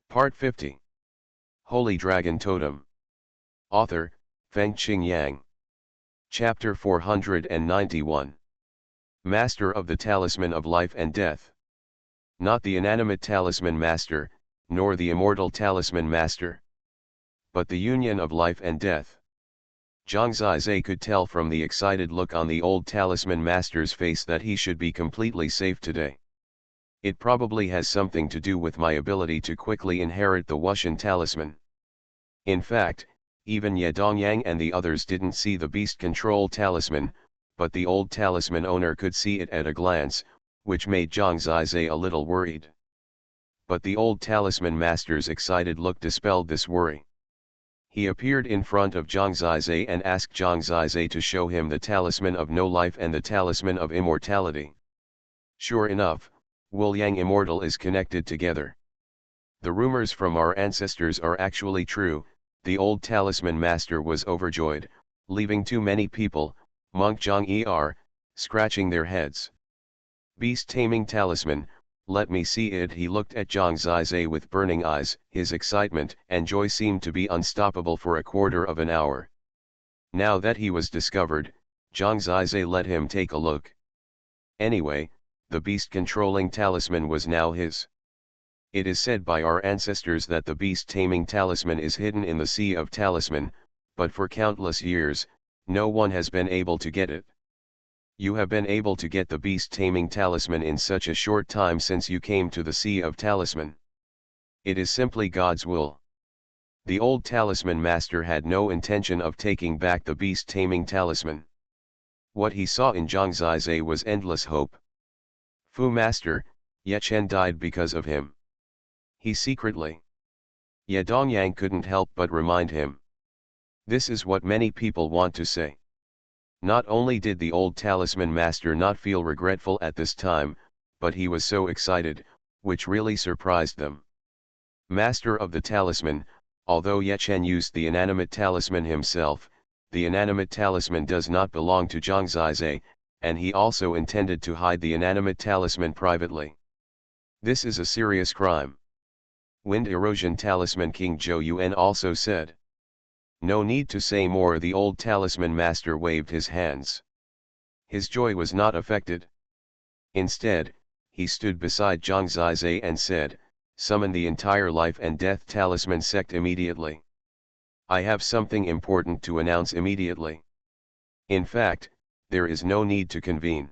Part 50. Holy Dragon Totem. Author, Fengqing Yang. Chapter 491. Master of the Talisman of Life and Death. Not the inanimate Talisman Master, nor the immortal Talisman Master, but the union of life and death. Zhang Zizai could tell from the excited look on the old Talisman Master's face that he should be completely safe today. It probably has something to do with my ability to quickly inherit the Wuxian Talisman. In fact, even Ye Dongyang and the others didn't see the beast control talisman, but the old talisman owner could see it at a glance, which made Zhang Zizai a little worried. But the old talisman master's excited look dispelled this worry. He appeared in front of Zhang Zizai and asked Zhang Zizai to show him the talisman of no life and the talisman of immortality. Sure enough, Wu Yang Immortal is connected together. The rumors from our ancestors are actually true. The old talisman master was overjoyed, leaving too many people, Monk Zhang Er, scratching their heads. Beast taming talisman, let me see it. He looked at Zhang Zizai with burning eyes. His excitement and joy seemed to be unstoppable for a quarter of an hour. Now that he was discovered, Zhang Zizai let him take a look. Anyway, the beast-controlling talisman was now his. It is said by our ancestors that the beast-taming talisman is hidden in the Sea of Talisman, but for countless years, no one has been able to get it. You have been able to get the beast-taming talisman in such a short time since you came to the Sea of Talisman. It is simply God's will. The old talisman master had no intention of taking back the beast-taming talisman. What he saw in Zhang Zizai was endless hope. Fu Master, Ye Chen died because of him. He secretly. Ye Dongyang couldn't help but remind him. This is what many people want to say. Not only did the old talisman master not feel regretful at this time, but he was so excited, which really surprised them. Master of the talisman, although Ye Chen used the inanimate talisman himself, the inanimate talisman does not belong to Zhang Zizai, and he also intended to hide the inanimate talisman privately. This is a serious crime. Wind Erosion Talisman King Zhou Yuan also said. No need to say more. The old talisman master waved his hands. His joy was not affected. Instead, he stood beside Zhang Zizai and said, "Summon the entire life and death talisman sect immediately. I have something important to announce immediately. In fact, there is no need to convene.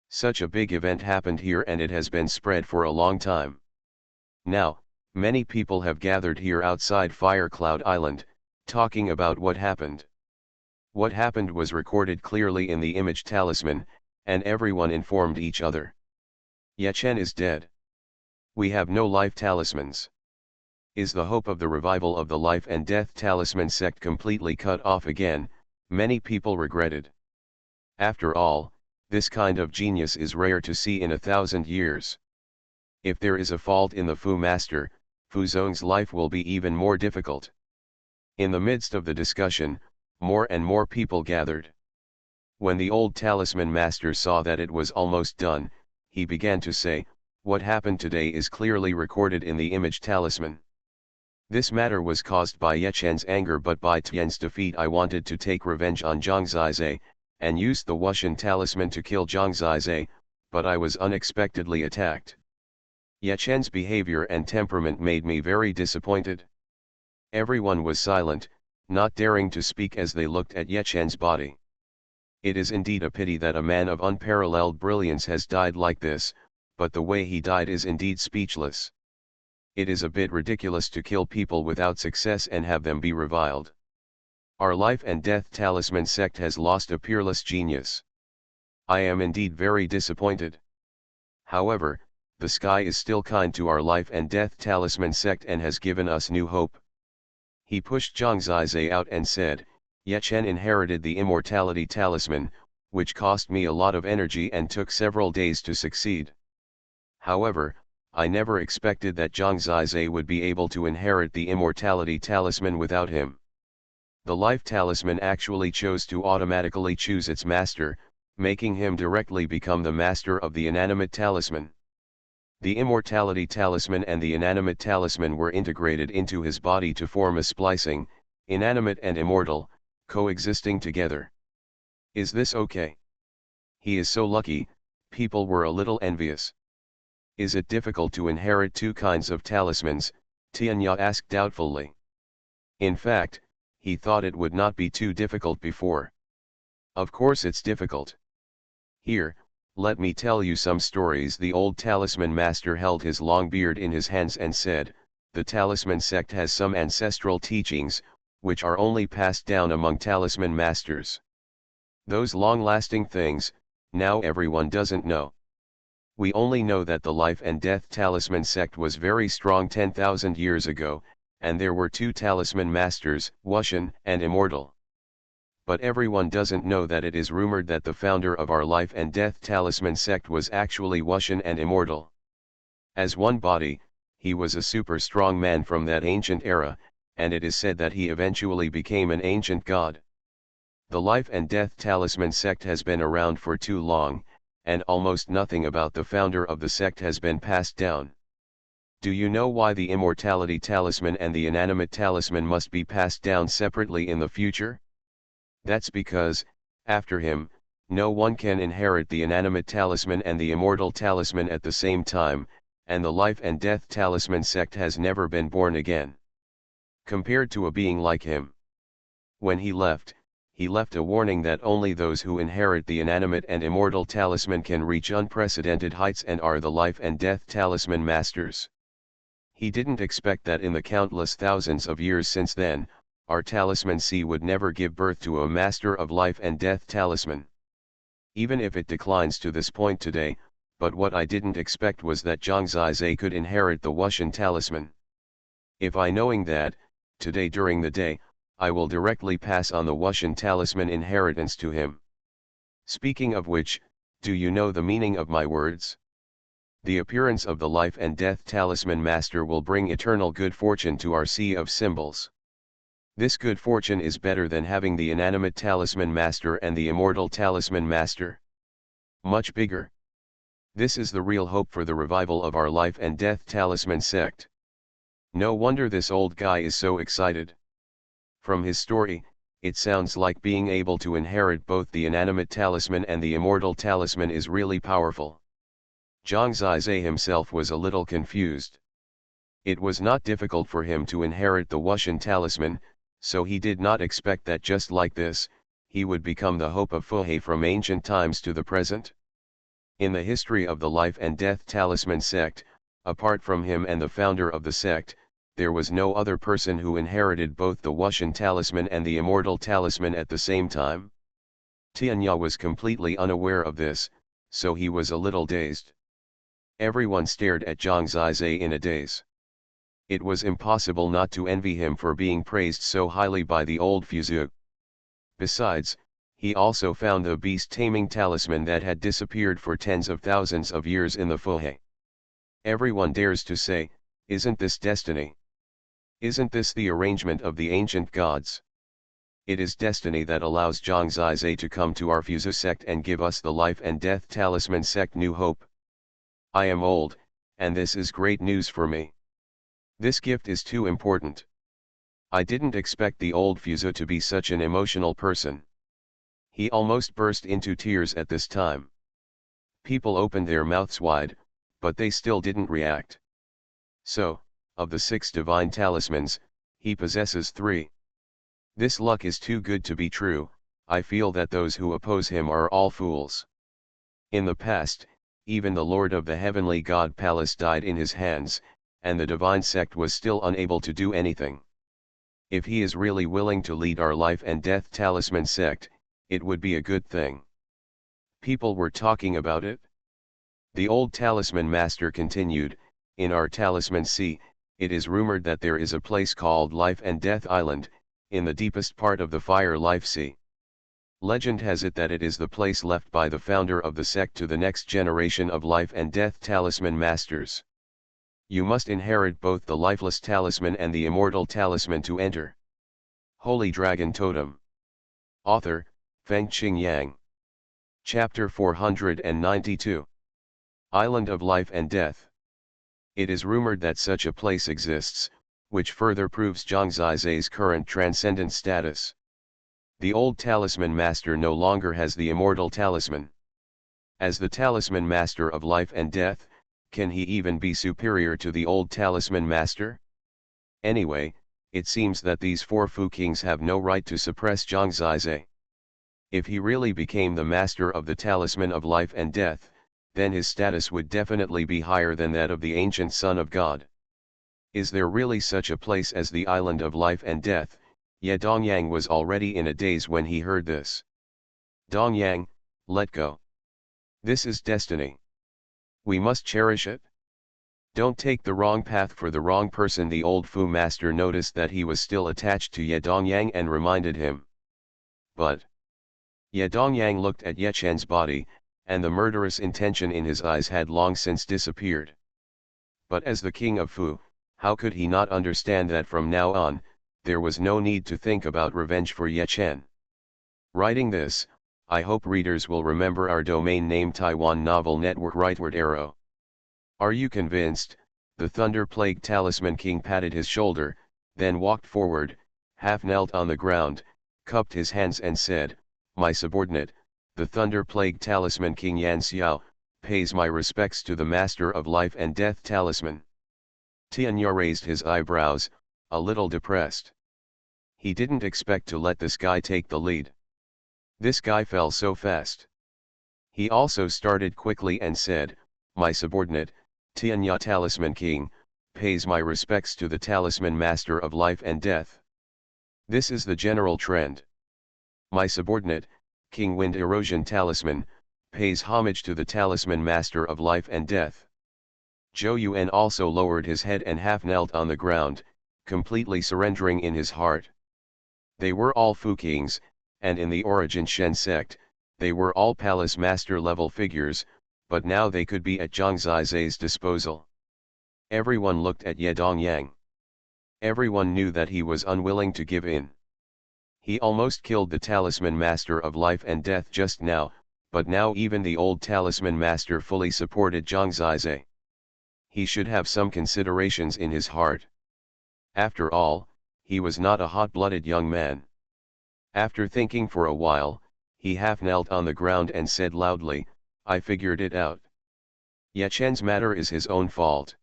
Such a big event happened here and it has been spread for a long time. Now, many people have gathered here outside Firecloud Island, talking about what happened. What happened was recorded clearly in the image talisman, and everyone informed each other. Ye Chen is dead. We have no life talismans. Is the hope of the revival of the life and death talisman sect completely cut off again? Many people regretted. After all, this kind of genius is rare to see in 1,000 years. If there is a fault in the Fu Master, Fu Zong's life will be even more difficult. In the midst of the discussion, more and more people gathered. When the old talisman master saw that it was almost done, he began to say, "What happened today is clearly recorded in the image talisman. This matter was caused by Ye Chen's anger, but by Tian's defeat I wanted to take revenge on Zhang Zizai, and used the Wuxian talisman to kill Zhang Zizai, but I was unexpectedly attacked. Ye Chen's behavior and temperament made me very disappointed." Everyone was silent, not daring to speak as they looked at Ye Chen's body. It is indeed a pity that a man of unparalleled brilliance has died like this, but the way he died is indeed speechless. It is a bit ridiculous to kill people without success and have them be reviled. Our life and death talisman sect has lost a peerless genius. I am indeed very disappointed. However, the sky is still kind to our life and death talisman sect and has given us new hope. He pushed Zhang Zizai out and said, "Ye Chen inherited the immortality talisman, which cost me a lot of energy and took several days to succeed. However, I never expected that Zhang Zizai would be able to inherit the immortality talisman without him. The life talisman actually chose to automatically choose its master, making him directly become the master of the inanimate talisman. The immortality talisman and the inanimate talisman were integrated into his body to form a splicing, inanimate and immortal, coexisting together. Is this okay? He is so lucky, people were a little envious. Is it difficult to inherit two kinds of talismans? Tianya asked doubtfully. In fact, he thought it would not be too difficult before. Of course it's difficult. Here, let me tell you some stories. The old talisman master held his long beard in his hands and said, the talisman sect has some ancestral teachings, which are only passed down among talisman masters. Those long-lasting things, now everyone doesn't know. We only know that the life and death talisman sect was very strong 10,000 years ago, and there were two talisman masters, Xuanhuan and Immortal. But everyone doesn't know that it is rumored that the founder of our life and death talisman sect was actually Xuanhuan and Immortal. As one body, he was a super strong man from that ancient era, and it is said that he eventually became an ancient god. The life and death talisman sect has been around for too long, and almost nothing about the founder of the sect has been passed down. Do you know why the immortality talisman and the inanimate talisman must be passed down separately in the future? That's because, after him, no one can inherit the inanimate talisman and the immortal talisman at the same time, and the life and death talisman sect has never been born again. Compared to a being like him. When he left a warning that only those who inherit the inanimate and immortal talisman can reach unprecedented heights and are the life and death talisman masters. He didn't expect that in the countless thousands of years since then, our talisman C would never give birth to a master of life and death talisman. Even if it declines to this point today, but what I didn't expect was that Zhang Zizai could inherit the Xuanhuan talisman. If I knowing that, today during the day, I will directly pass on the Xuanhuan talisman inheritance to him. Speaking of which, do you know the meaning of my words? The appearance of the life and death talisman master will bring eternal good fortune to our sea of symbols. This good fortune is better than having the inanimate talisman master and the immortal talisman master. Much bigger. This is the real hope for the revival of our life and death talisman sect. No wonder this old guy is so excited. From his story, it sounds like being able to inherit both the inanimate talisman and the immortal talisman is really powerful. Zhang Zizai himself was a little confused. It was not difficult for him to inherit the Xuanhuan talisman, so he did not expect that just like this, he would become the hope of Fuhe from ancient times to the present. In the history of the life and death talisman sect, apart from him and the founder of the sect, there was no other person who inherited both the Xuanhuan talisman and the immortal talisman at the same time. Tianya was completely unaware of this, so he was a little dazed. Everyone stared at Zhang Zizai in a daze. It was impossible not to envy him for being praised so highly by the old Fuzhou. Besides, he also found the beast-taming talisman that had disappeared for tens of thousands of years in the Fuhe. Everyone dares to say, isn't this destiny? Isn't this the arrangement of the ancient gods? It is destiny that allows Zhang Zizai to come to our Fuzhou sect and give us the life and death talisman sect new hope. I am old, and this is great news for me. This gift is too important. I didn't expect the old Fuzhou to be such an emotional person. He almost burst into tears at this time. People opened their mouths wide, but they still didn't react. So, of the 6 divine talismans, he possesses 3. This luck is too good to be true. I feel that those who oppose him are all fools. In the past, even the Lord of the Heavenly God Palace died in his hands, and the divine sect was still unable to do anything. If he is really willing to lead our life and death talisman sect, it would be a good thing. People were talking about it. The old talisman master continued, in our talisman sea, it is rumored that there is a place called Life and Death Island, in the deepest part of the Fire Life Sea. Legend has it that it is the place left by the founder of the sect to the next generation of life and death talisman masters. You must inherit both the lifeless talisman and the immortal talisman to enter. Holy Dragon Totem. Author, Fengqing Yang. Chapter 492. Island of Life and Death. It is rumored that such a place exists, which further proves Zhang Zizai's current transcendent status. The old talisman master no longer has the immortal talisman. As the talisman master of life and death, can he even be superior to the old talisman master? Anyway, it seems that these four Fu kings have no right to suppress Zhang Zizai. If he really became the master of the talisman of life and death, then his status would definitely be higher than that of the ancient Son of God. Is there really such a place as the island of life and death? Ye Dongyang was already in a daze when he heard this. Dongyang, let go. This is destiny. We must cherish it. Don't take the wrong path for the wrong person. The old Fu master noticed that he was still attached to Ye Dongyang and reminded him. But Ye Dongyang looked at Ye Chen's body, and the murderous intention in his eyes had long since disappeared. But as the king of Fu, how could he not understand that from now on, there was no need to think about revenge for Ye Chen? Writing this, I hope readers will remember our domain name Taiwan Novel Network Rightward Arrow. Are you convinced? The thunder-plagued talisman king patted his shoulder, then walked forward, half knelt on the ground, cupped his hands and said, "My subordinate, the thunder-plagued talisman king Yan Xiao, pays my respects to the master of life and death talisman." Tianya raised his eyebrows, a little depressed. He didn't expect to let this guy take the lead. This guy fell so fast. He also started quickly and said, "My subordinate, Tianya Talisman King, pays my respects to the Talisman Master of Life and Death." This is the general trend. My subordinate, King Wind Erosion Talisman, pays homage to the Talisman Master of Life and Death. Zhou Yuan also lowered his head and half knelt on the ground, completely surrendering in his heart. They were all Fu kings, and in the origin Shen sect, they were all palace master level figures, but now they could be at Zhang Zizai's disposal. Everyone looked at Ye Dongyang. Everyone knew that he was unwilling to give in. He almost killed the talisman master of life and death just now, but now even the old talisman master fully supported Zhang Zizai. He should have some considerations in his heart. After all, he was not a hot-blooded young man. After thinking for a while, he half knelt on the ground and said loudly, "I figured it out. Ye Chen's matter is his own fault.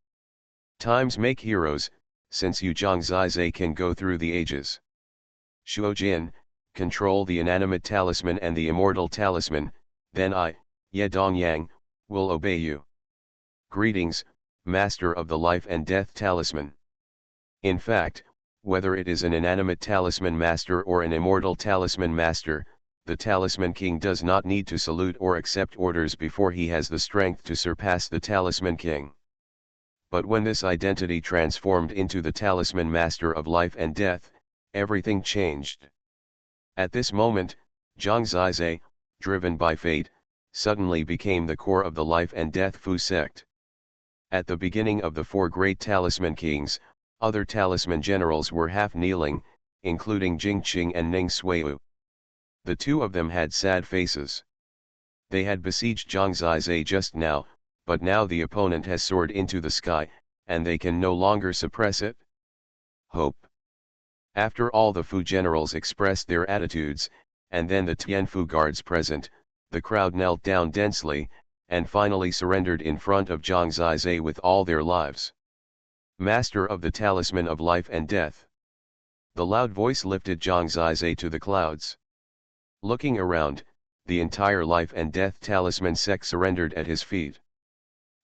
Times make heroes, since you Zhang Zizai can go through the ages. Shuojin, control the inanimate talisman and the immortal talisman, then I, Ye Dongyang, will obey you. Greetings, master of the life and death talisman." In fact, whether it is an inanimate talisman master or an immortal talisman master, the talisman king does not need to salute or accept orders before he has the strength to surpass the talisman king. But when this identity transformed into the talisman master of life and death, everything changed. At this moment, Zhang Zizai, driven by fate, suddenly became the core of the life and death Fu sect. At the beginning of the four great talisman kings, other talisman generals were half kneeling, including Jingqing and Ning Suiyu. The two of them had sad faces. They had besieged Zhang Zizai just now, but now the opponent has soared into the sky, and they can no longer suppress it. Hope. After all the Fu generals expressed their attitudes, and then the Tianfu guards present, the crowd knelt down densely, and finally surrendered in front of Zhang Zizai with all their lives. Master of the talisman of life and death. The loud voice lifted Zhang Zizai to the clouds. Looking around, the entire life and death talisman sect surrendered at his feet.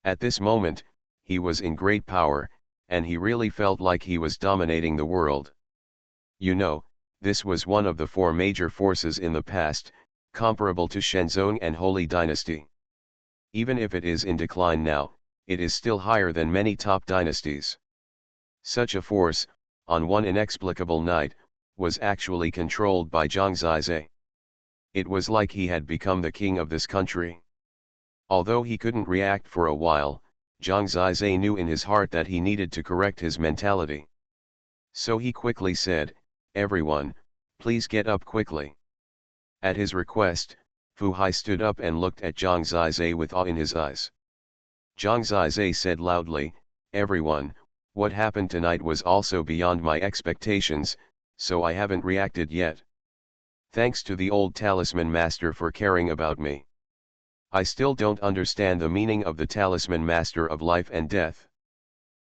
At this moment, he was in great power, and he really felt like he was dominating the world. You know, this was one of the four major forces in the past, comparable to Shenzong and Holy Dynasty. Even if it is in decline now, it is still higher than many top dynasties. Such a force, on one inexplicable night, was actually controlled by Zhang Zizai. It was like he had become the king of this country. Although he couldn't react for a while, Zhang Zizai knew in his heart that he needed to correct his mentality. So he quickly said, "Everyone, please get up quickly." At his request, Fu Hai stood up and looked at Zhang Zizai with awe in his eyes. Zhang Zizai said loudly, everyone, what happened tonight was also beyond my expectations, so I haven't reacted yet. Thanks to the old talisman master for caring about me. I still don't understand the meaning of the talisman master of life and death.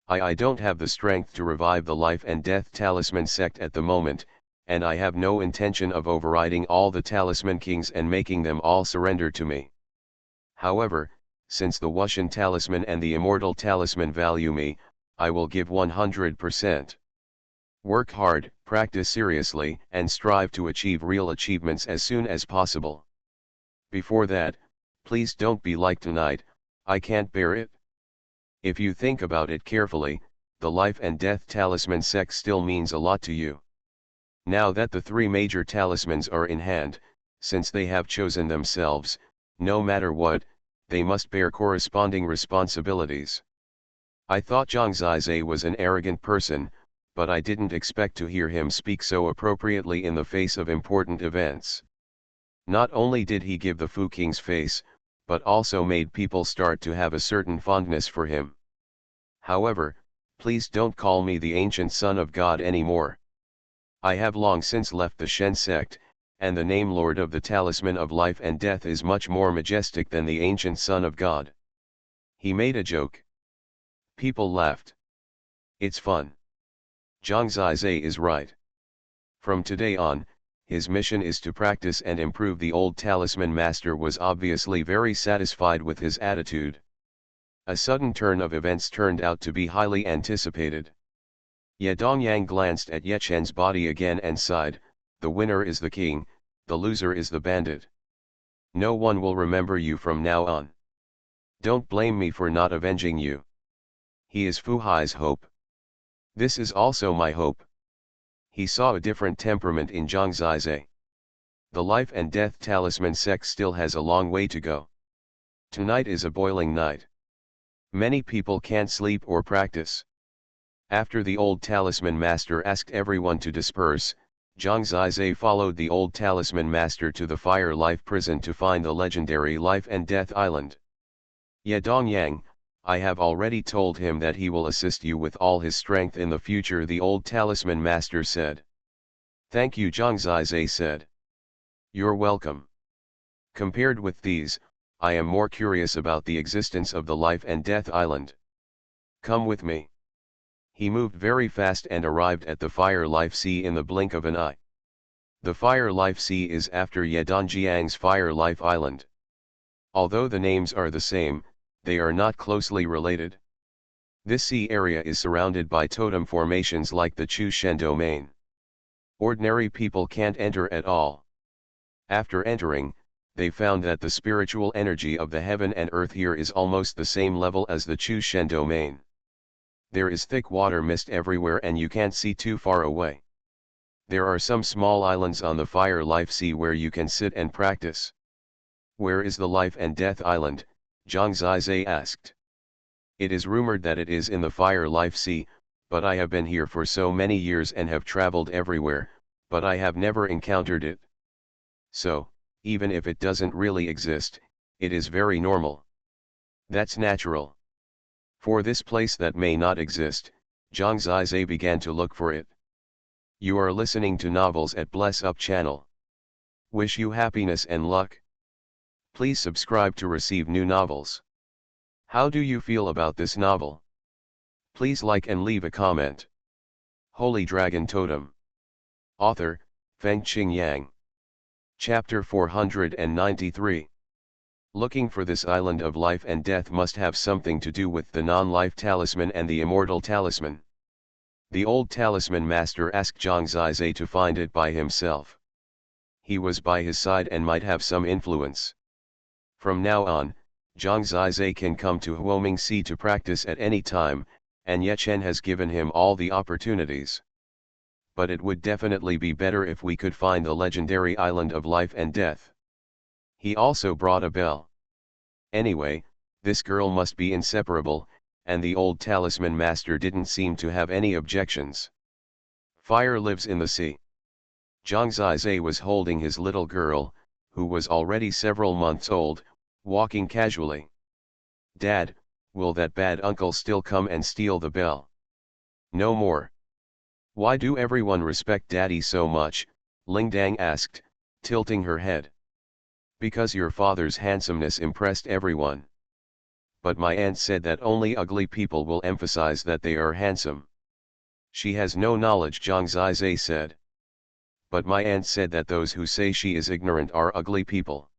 I don't have the strength to revive the life and death talisman sect at the moment, and I have no intention of overriding all the talisman kings and making them all surrender to me. However, since the Wuxian talisman and the immortal talisman value me, I will give 100%. Work hard, practice seriously, and strive to achieve real achievements as soon as possible. Before that, please don't be like tonight, I can't bear it. If you think about it carefully, the life and death talisman sect still means a lot to you. Now that the three major talismans are in hand, since they have chosen themselves, no matter what, they must bear corresponding responsibilities. I thought Zhang Zizhe was an arrogant person, but I didn't expect to hear him speak so appropriately in the face of important events. Not only did he give the Fu King's face, but also made people start to have a certain fondness for him. However, please don't call me the ancient son of God anymore. I have long since left the Shen sect, and the name Lord of the Talisman of Life and Death is much more majestic than the ancient son of God. He made a joke. People laughed. It's fun. Zhang Zizhe is right. From today on, his mission is to practice and improve. The old talisman master was obviously very satisfied with his attitude. A sudden turn of events turned out to be highly anticipated. Ye Dongyang glanced at Ye Chen's body again and sighed, the winner is the king, the loser is the bandit. No one will remember you from now on. Don't blame me for not avenging you. He is Fu Hai's hope. This is also my hope. He saw a different temperament in Zhang Zizhe. The life and death talisman sect still has a long way to go. Tonight is a boiling night. Many people can't sleep or practice. After the old talisman master asked everyone to disperse, Zhang Zizhe followed the old talisman master to the Fire Life prison to find the legendary Life and Death Island. Ye Dongyang, I have already told him that he will assist you with all his strength in the future, the old talisman master said. Thank you, Zhang Zizhe said. You're welcome. Compared with these, I am more curious about the existence of the Life and Death Island. Come with me. He moved very fast and arrived at the Fire Life Sea in the blink of an eye. The Fire Life Sea is after Ye Donjiang's Fire Life Island. Although the names are the same, they are not closely related. This sea area is surrounded by totem formations like the Chu Shen domain. Ordinary people can't enter at all. After entering, they found that the spiritual energy of the heaven and earth here is almost the same level as the Chu Shen domain. There is thick water mist everywhere and you can't see too far away. There are some small islands on the Fire Life Sea where you can sit and practice. Where is the Life and Death Island? Zhang Zizhe asked. It is rumored that it is in the Fire Life Sea, but I have been here for so many years and have traveled everywhere, but I have never encountered it. So, even if it doesn't really exist, it is very normal. That's natural. For this place that may not exist, Zhang Zizhe began to look for it. You are listening to Novels at Bless Up channel. Wish you happiness and luck. Please subscribe to receive new novels. How do you feel about this novel? Please like and leave a comment. Holy Dragon Totem. Author, Fengqing Yang. Chapter 493. Looking for this island of life and death must have something to do with the non-life talisman and the immortal talisman. The old talisman master asked Zhang Zizhe to find it by himself. He was by his side and might have some influence. From now on, Zhang Zizhe can come to Huoming Sea to practice at any time, and Ye Chen has given him all the opportunities. But it would definitely be better if we could find the legendary island of life and death. He also brought a bell. Anyway, this girl must be inseparable, and the old talisman master didn't seem to have any objections. Fire lives in the sea. Zhang Zizhe was holding his little girl, who was already several months old, walking casually. Dad, will that bad uncle still come and steal the bell? No more. Why do everyone respect daddy so much? Ling Dang asked, tilting her head. Because your father's handsomeness impressed everyone. But my aunt said that only ugly people will emphasize that they are handsome. She has no knowledge, Zhang Zizai said. But my aunt said that those who say she is ignorant are ugly people.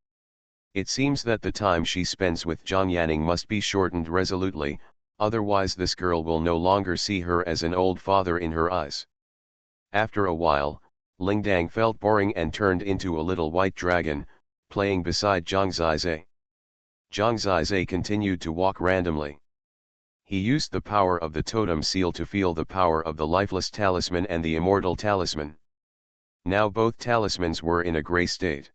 It seems that the time she spends with Zhang Yanning must be shortened resolutely, otherwise this girl will no longer see her as an old father in her eyes. After a while, Ling Dang felt boring and turned into a little white dragon, playing beside Zhang Zizai. Zhang Zizai continued to walk randomly. He used the power of the totem seal to feel the power of the lifeless talisman and the immortal talisman. Now both talismans were in a gray state.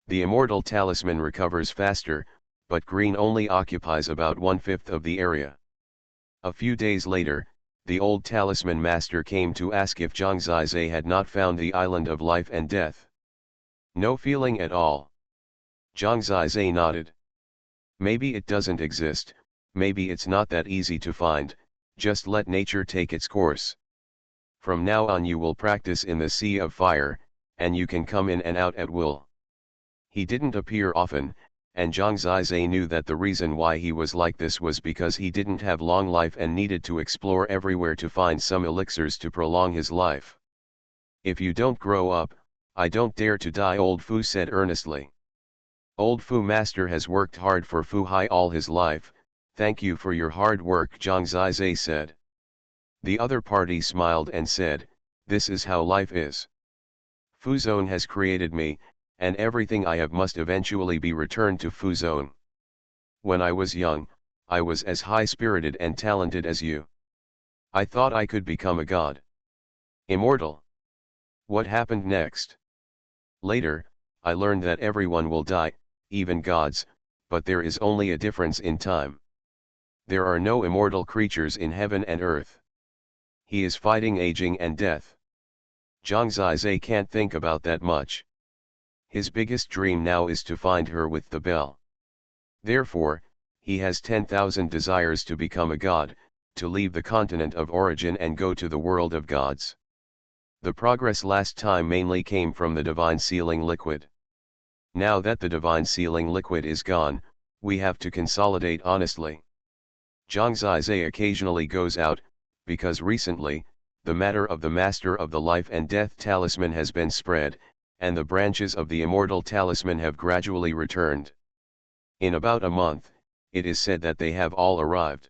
The immortal talisman recovers faster, but green only occupies about 1/5 of the area. A few days later, the old talisman master came to ask if Zhang Zizai had not found the island of life and death. No feeling at all. Zhang Zizai nodded. Maybe it doesn't exist, maybe it's not that easy to find, just let nature take its course. From now on you will practice in the sea of fire, and you can come in and out at will. He didn't appear often, and Zhang Zizai knew that the reason why he was like this was because he didn't have long life and needed to explore everywhere to find some elixirs to prolong his life. If you don't grow up, I don't dare to die, Old Fu said earnestly. Old Fu master has worked hard for Fu Hai all his life, thank you for your hard work, Zhang Zizai said. The other party smiled and said, this is how life is. Fu Zone has created me, and everything I have must eventually be returned to Fu Zone. When I was young, I was as high-spirited and talented as you. I thought I could become a god. Immortal. What happened next? Later, I learned that everyone will die, even gods, but there is only a difference in time. There are no immortal creatures in heaven and earth. He is fighting aging and death. Zhang Zizai can't think about that much. His biggest dream now is to find her with the bell. Therefore, he has 10,000 desires to become a god, to leave the continent of origin and go to the world of gods. The progress last time mainly came from the divine sealing liquid. Now that the divine sealing liquid is gone, we have to consolidate honestly. Zhang Zizai occasionally goes out, because recently, the matter of the master of the life and death talisman has been spread, and the branches of the immortal talisman have gradually returned. In about a month, it is said that they have all arrived.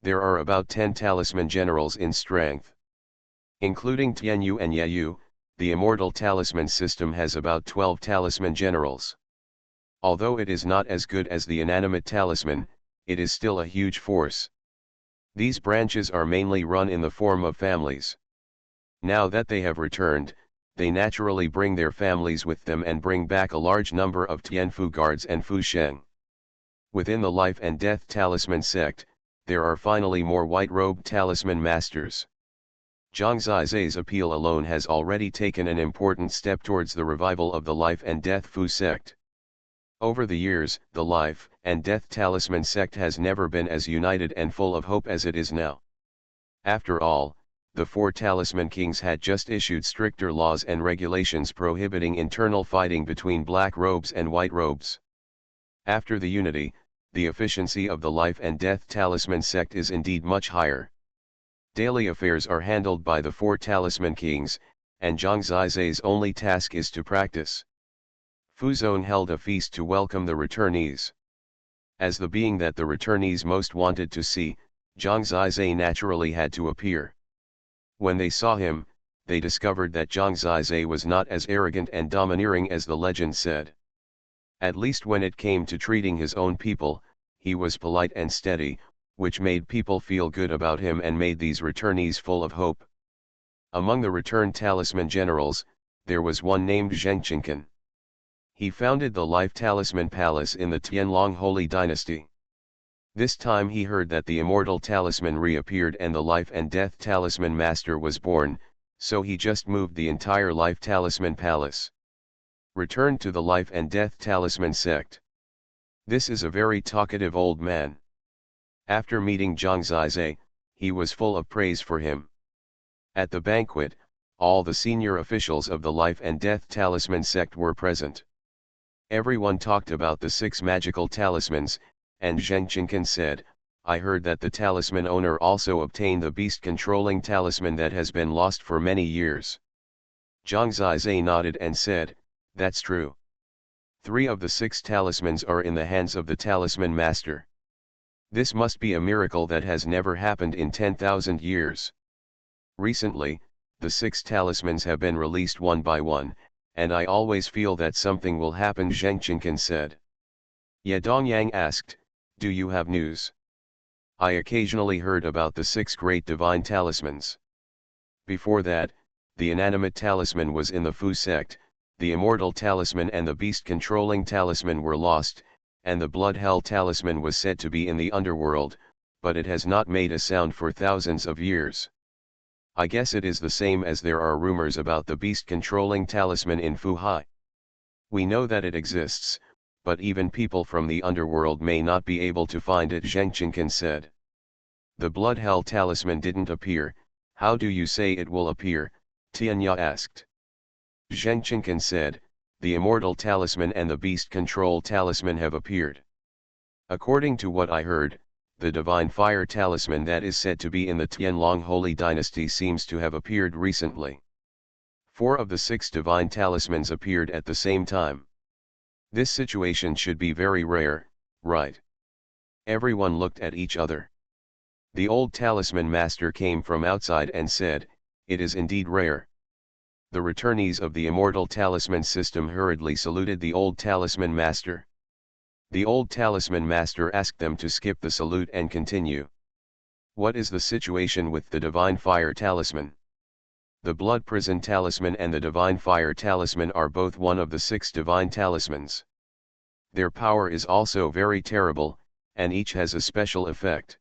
There are about 10 talisman generals in strength. Including Tianyu and Yayu, the immortal talisman system has about 12 talisman generals. Although it is not as good as the inanimate talisman, it is still a huge force. These branches are mainly run in the form of families. Now that they have returned, they naturally bring their families with them and bring back a large number of Tianfu guards and Fu Sheng. Within the life and death talisman sect, there are finally more white-robed talisman masters. Zhang Zizai's appeal alone has already taken an important step towards the revival of the life and death Fu sect. Over the years, the life and death talisman sect has never been as united and full of hope as it is now. After all, the 4 talisman kings had just issued stricter laws and regulations prohibiting internal fighting between black robes and white robes. After the unity, the efficiency of the life and death talisman sect is indeed much higher. Daily affairs are handled by the 4 talisman kings, and Zhang Zizai's only task is to practice. Fu Zone held a feast to welcome the returnees. As the being that the returnees most wanted to see, Zhang Zizai naturally had to appear. When they saw him, they discovered that Zhang Zizai was not as arrogant and domineering as the legend said. At least when it came to treating his own people, he was polite and steady, which made people feel good about him and made these returnees full of hope. Among the returned talisman generals, there was one named Zheng Qingkan. He founded the Life Talisman Palace in the Tianlong Holy Dynasty. This time he heard that the immortal talisman reappeared and the life and death talisman master was born, so he just moved the entire Life Talisman Palace. Returned to the life and death talisman sect. This is a very talkative old man. After meeting Zhang Zizai, he was full of praise for him. At the banquet, all the senior officials of the Life and Death Talisman sect were present. Everyone talked about the 6 magical talismans, and Zheng Qinkan said, "I heard that the talisman owner also obtained the beast-controlling talisman that has been lost for many years." Zhang Zizai nodded and said, "That's true. 3 of the 6 talismans are in the hands of the talisman master. This must be a miracle that has never happened in 10,000 years. Recently, the 6 talismans have been released one by one, and I always feel that something will happen," Zheng Qinkan said. Ye Dongyang asked, "Do you have news?" "I occasionally heard about the 6 great divine talismans. Before that, the inanimate talisman was in the Fu sect, the immortal talisman and the beast-controlling talisman were lost, and the blood hell talisman was said to be in the underworld, but it has not made a sound for thousands of years. I guess it is the same as there are rumors about the beast-controlling talisman in Fuhai. We know that it exists, but even people from the underworld may not be able to find it," Zheng Qinkan said. "The blood hell talisman didn't appear, how do you say it will appear?" Tianya asked. Zheng Qinkan said, "The immortal talisman and the beast control talisman have appeared. According to what I heard, the divine fire talisman that is said to be in the Tianlong Holy Dynasty seems to have appeared recently. 4 of the 6 divine talismans appeared at the same time. This situation should be very rare, right?" Everyone looked at each other. The old talisman master came from outside and said, "It is indeed rare." The returnees of the immortal talisman system hurriedly saluted the old talisman master. The old talisman master asked them to skip the salute and continue. "What is the situation with the divine fire talisman?" "The blood prison talisman and the divine fire talisman are both one of the 6 divine talismans. Their power is also very terrible, and each has a special effect.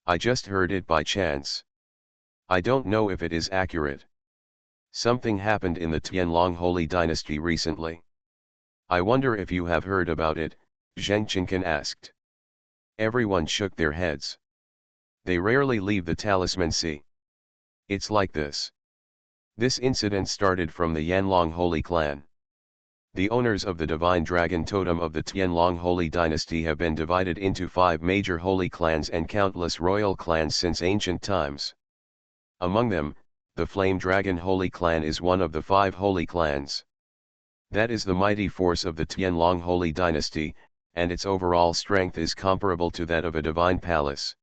I just heard it by chance. I don't know if it is accurate. Something happened in the Tianlong Holy Dynasty recently. I wonder if you have heard about it," Zheng Qinkan asked. Everyone shook their heads. "They rarely leave the talisman sea. It's like this. This incident started from the Yanlong Holy Clan. The owners of the divine dragon totem of the Tianlong Holy Dynasty have been divided into 5 major holy clans and countless royal clans since ancient times. Among them, the Flame Dragon Holy Clan is one of the 5 holy clans. That is the mighty force of the Tianlong Holy Dynasty, and its overall strength is comparable to that of a divine palace."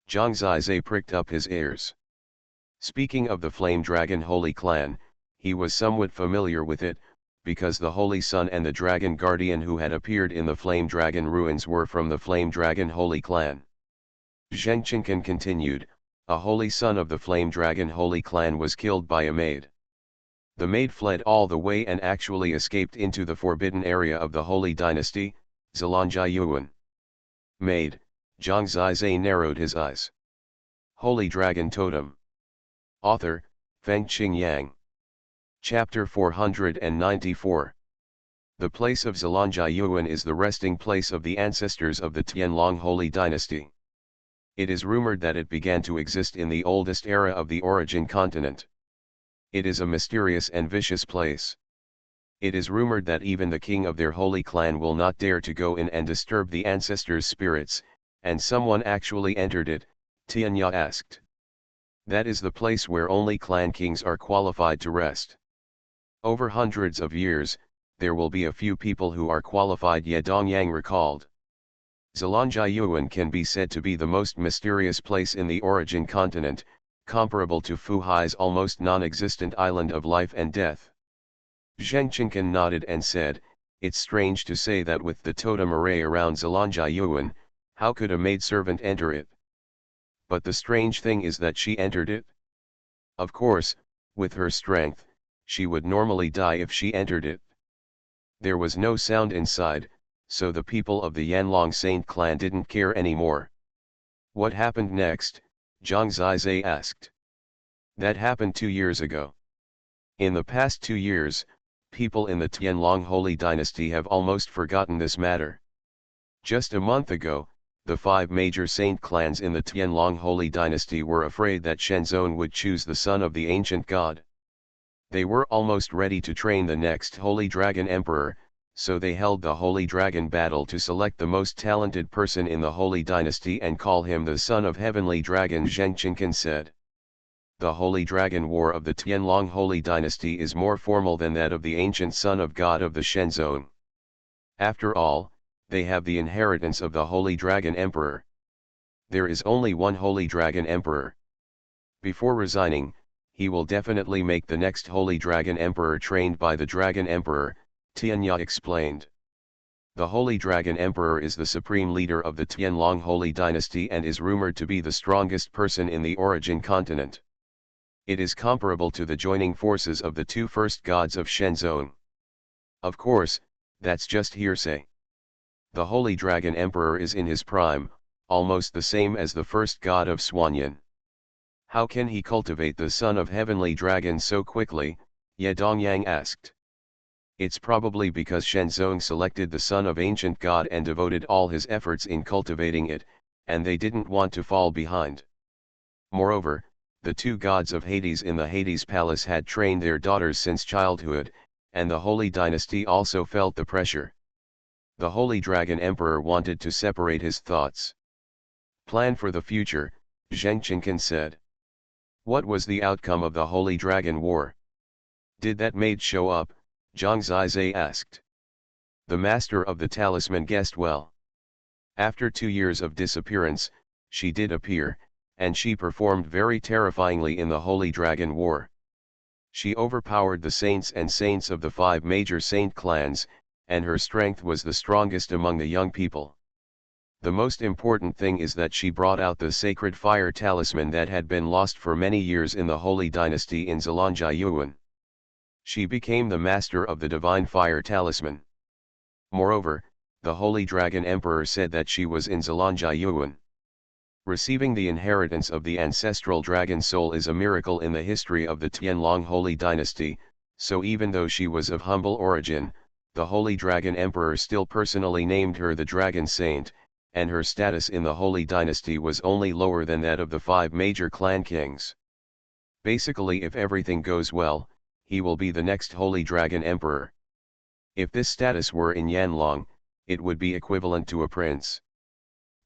Zhang Zizai pricked up his ears. Speaking of the Flame Dragon Holy Clan, he was somewhat familiar with it, because the Holy Sun and the Dragon Guardian who had appeared in the Flame Dragon ruins were from the Flame Dragon Holy Clan. Zheng Qinkan continued, "A Holy Son of the Flame Dragon Holy Clan was killed by a maid. The maid fled all the way and actually escaped into the forbidden area of the Holy Dynasty, Xuanhuan." "Maid," Zhang Zizai narrowed his eyes. Holy Dragon Totem. Author, Fengqing Yang. Chapter 494. The place of Xuanhuan is the resting place of the ancestors of the Tianlong Holy Dynasty. It is rumored that it began to exist in the oldest era of the origin continent. It is a mysterious and vicious place. It is rumored that even the king of their holy clan will not dare to go in and disturb the ancestors' spirits, and someone actually entered it, Tianya asked. "That is the place where only clan kings are qualified to rest. Over hundreds of years, there will be a few people who are qualified," Ye Dongyang recalled. Xuanhuan can be said to be the most mysterious place in the origin continent, comparable to Fuhai's almost non-existent island of life and death. Zheng Qinkan nodded and said, "It's strange to say that with the totem array around Xuanhuan, how could a maidservant enter it? But the strange thing is that she entered it. Of course, with her strength, she would normally die if she entered it. There was no sound inside, so the people of the Yanlong Saint clan didn't care anymore." "What happened next?" Zhang Zizai asked. "That happened 2 years ago. In the past 2 years, people in the Tianlong Holy Dynasty have almost forgotten this matter. Just a month ago, the 5 major saint clans in the Tianlong Holy Dynasty were afraid that Shenzong would choose the son of the ancient god. They were almost ready to train the next Holy Dragon Emperor, so they held the Holy Dragon battle to select the most talented person in the Holy Dynasty and call him the son of Heavenly Dragon. Zheng Qincan said. The Holy Dragon War of the Tianlong Holy Dynasty is more formal than that of the ancient son of God of the Shenzong. After all, they have the inheritance of the Holy Dragon Emperor. There is only one Holy Dragon Emperor. Before resigning, he will definitely make the next Holy Dragon Emperor trained by the Dragon Emperor, Tianya explained. The Holy Dragon Emperor is the supreme leader of the Tianlong Holy Dynasty and is rumored to be the strongest person in the origin continent. It is comparable to the joining forces of the 2 first gods of Shenzong. Of course, that's just hearsay. The Holy Dragon Emperor is in his prime, almost the same as the first god of Xuanhuan. How can he cultivate the son of Heavenly Dragon so quickly? Ye Dongyang asked. It's probably because Shenzong selected the son of ancient god and devoted all his efforts in cultivating it, and they didn't want to fall behind. Moreover, the 2 gods of Hades in the Hades Palace had trained their daughters since childhood, and the Holy Dynasty also felt the pressure. The Holy Dragon Emperor wanted to separate his thoughts. Plan for the future, Zheng Qincan said. What was the outcome of the Holy Dragon War? Did that maid show up? Zhang Zizai asked. The master of the talisman guessed well. After 2 years of disappearance, she did appear, and she performed very terrifyingly in the Holy Dragon War. She overpowered the saints and saints of the 5 major saint clans, and her strength was the strongest among the young people. The most important thing is that she brought out the sacred fire talisman that had been lost for many years in the Holy Dynasty in Xuanhuan. She became the master of the divine fire talisman. Moreover, the Holy Dragon Emperor said that she was in Xuanhuan. Receiving the inheritance of the ancestral dragon soul is a miracle in the history of the Tianlong Holy Dynasty, so even though she was of humble origin, the Holy Dragon Emperor still personally named her the Dragon Saint, and her status in the Holy Dynasty was only lower than that of the 5 major clan kings. Basically, if everything goes well, he will be the next Holy Dragon Emperor. If this status were in Yanlong, it would be equivalent to a prince.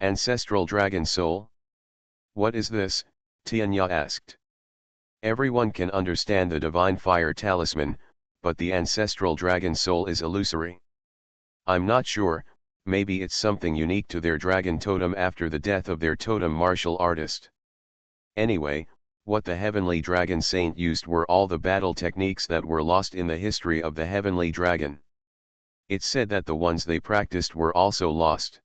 Ancestral Dragon Soul? What is this? Tianya asked. Everyone can understand the divine fire talisman, but the ancestral dragon soul is illusory. I'm not sure, maybe it's something unique to their dragon totem after the death of their totem martial artist. Anyway, what the Heavenly Dragon Saint used were all the battle techniques that were lost in the history of the Heavenly Dragon. It's said that the ones they practiced were also lost.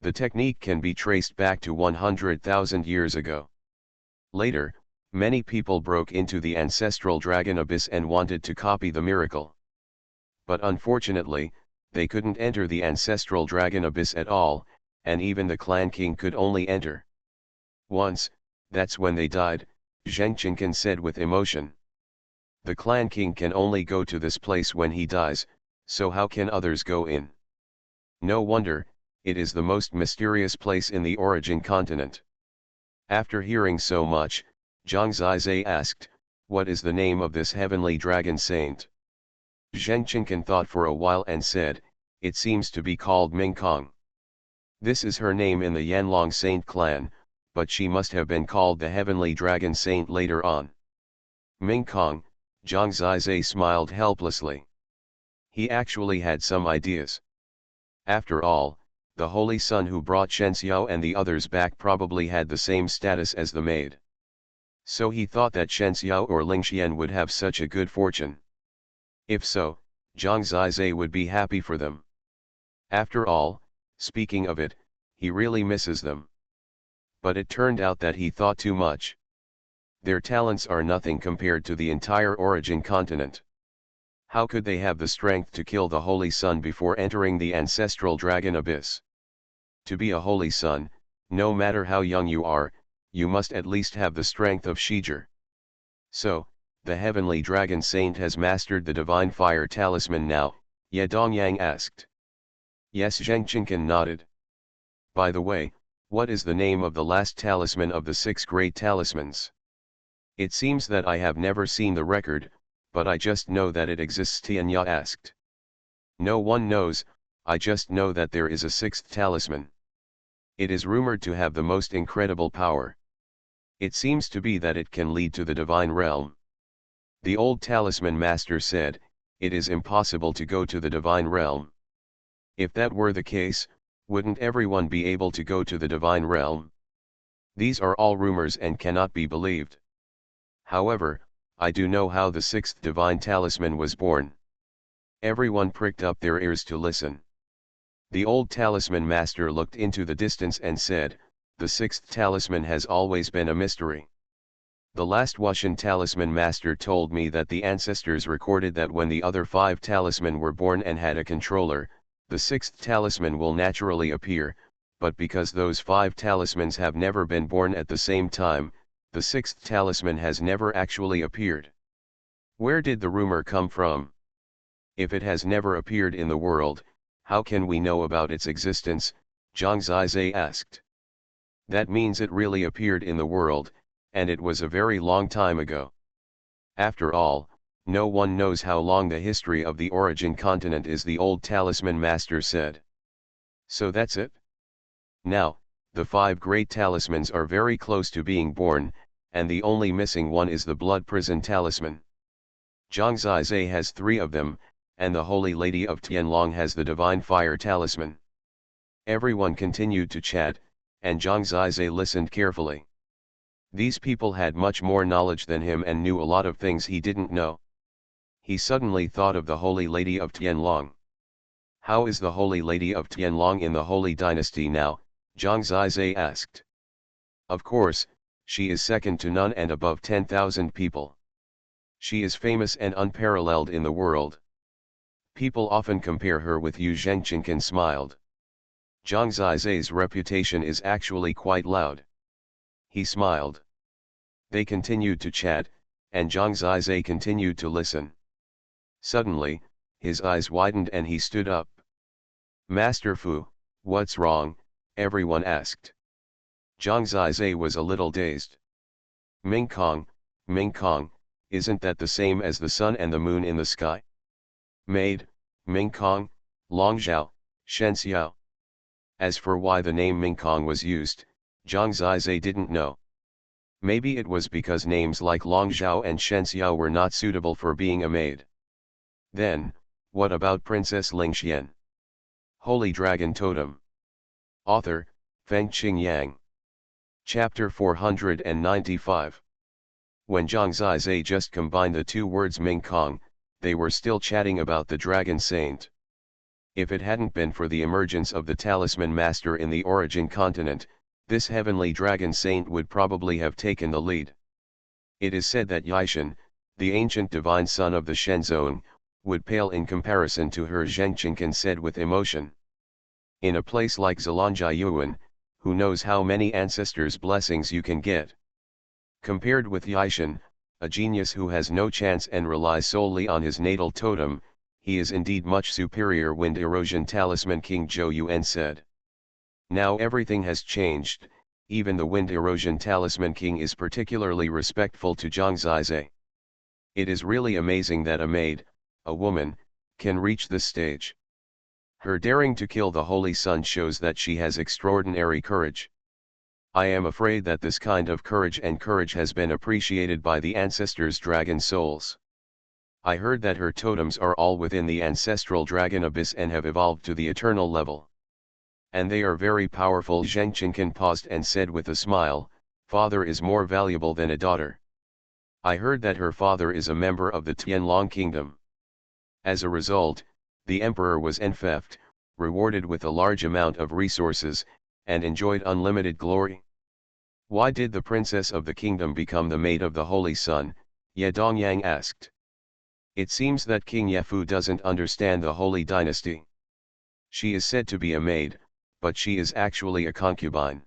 The technique can be traced back to 100,000 years ago. Later, many people broke into the ancestral dragon abyss and wanted to copy the miracle. But unfortunately, they couldn't enter the ancestral dragon abyss at all, and even the clan king could only enter once. That's when they died, Zheng Qincan said with emotion. The clan king can only go to this place when he dies, so how can others go in? No wonder, it is the most mysterious place in the origin continent. After hearing so much, Zhang Zizai asked, what is the name of this heavenly dragon saint? Zheng Qincan thought for a while and said, it seems to be called Mingkong. This is her name in the Yanlong Saint clan, but she must have been called the Heavenly Dragon Saint later on. Mingkong, Zhang Zizai smiled helplessly. He actually had some ideas. After all, the Holy Son who brought Shen Xiao and the others back probably had the same status as the maid. So he thought that Shen Xiao or Ling Xian would have such a good fortune. If so, Zhang Zizai would be happy for them. After all, speaking of it, he really misses them. But it turned out that he thought too much. Their talents are nothing compared to the entire origin continent. How could they have the strength to kill the Holy Son before entering the ancestral dragon abyss? To be a Holy Son, no matter how young you are, you must at least have the strength of Shiger. So, the Heavenly Dragon Saint has mastered the Divine Fire Talisman now, Ye Dongyang asked. Yes, Zheng Qincan nodded. By the way, what is the name of the last talisman of the 6 great talismans? It seems that I have never seen the record, but I just know that it exists, Tianya asked. No one knows, I just know that there is a 6th talisman. It is rumored to have the most incredible power. It seems to be that it can lead to the divine realm. The old talisman master said, it is impossible to go to the divine realm. If that were the case, wouldn't everyone be able to go to the divine realm? These are all rumors and cannot be believed. However, I do know how the 6th divine talisman was born. Everyone pricked up their ears to listen. The old talisman master looked into the distance and said, the 6th talisman has always been a mystery. The last Wuxian talisman master told me that the ancestors recorded that when the other 5 talisman were born and had a controller, the 6th talisman will naturally appear, but because those 5 talismans have never been born at the same time, the 6th talisman has never actually appeared. Where did the rumor come from? If it has never appeared in the world, how can we know about its existence? Zhang Zizai asked. That means it really appeared in the world, and it was a very long time ago. After all, no one knows how long the history of the origin continent is, the old talisman master said. So that's it? Now, the 5 great talismans are very close to being born, and the only missing one is the blood prison talisman. Zhang Zizai has 3 of them, and the Holy Lady of Tianlong has the divine fire talisman. Everyone continued to chat, and Zhang Zizai listened carefully. These people had much more knowledge than him and knew a lot of things he didn't know. He suddenly thought of the Holy Lady of Tianlong. How is the Holy Lady of Tianlong in the Holy Dynasty now? Zhang Zizai asked. Of course, she is second to none and above 10,000 people. She is famous and unparalleled in the world. People often compare her with Yu Zhengqinkan smiled. Zhang Zizai's reputation is actually quite loud. He smiled. They continued to chat, and Zhang Zizai continued to listen. Suddenly, his eyes widened and he stood up. Master Fu, what's wrong? Everyone asked. Zhang Zizai was a little dazed. Ming Kong, isn't that the same as the sun and the moon in the sky? Maid, Ming Kong, Long Zhao, Shen Xiao. As for why the name Ming Kong was used, Zhang Zizai didn't know. Maybe it was because names like Long Zhao and Shen Xiao were not suitable for being a maid. Then, what about Princess Ling Xian? Holy Dragon Totem. Author, Fengqing Yang. Chapter 495. When Zhang Zizai just combined the 2 words Ming Kong, they were still chatting about the Dragon Saint. If it hadn't been for the emergence of the Talisman Master in the origin continent, this heavenly Dragon Saint would probably have taken the lead. It is said that Yishan, the ancient divine son of the Shenzong, would pale in comparison to her, Zhengqinkan said with emotion. In a place like Zhelanjiayuan, who knows how many ancestors' blessings you can get? Compared with Yishan, a genius who has no chance and relies solely on his natal totem, he is indeed much superior, Wind Erosion Talisman King Zhou Yuan said. Now everything has changed, even the Wind Erosion Talisman King is particularly respectful to Zhang Zizai. It is really amazing that a maid, a woman, can reach this stage. Her daring to kill the Holy Sun shows that she has extraordinary courage. I am afraid that this kind of courage has been appreciated by the ancestors' dragon souls. I heard that her totems are all within the ancestral dragon abyss and have evolved to the eternal level. And they are very powerful. Zhengqinkan paused and said with a smile, father is more valuable than a daughter. I heard that her father is a member of the Tianlong kingdom. As a result, the emperor was enfeoffed, rewarded with a large amount of resources, and enjoyed unlimited glory. Why did the princess of the kingdom become the maid of the Holy Sun? Ye Dongyang asked. It seems that King Yefu doesn't understand the Holy Dynasty. She is said to be a maid, but she is actually a concubine.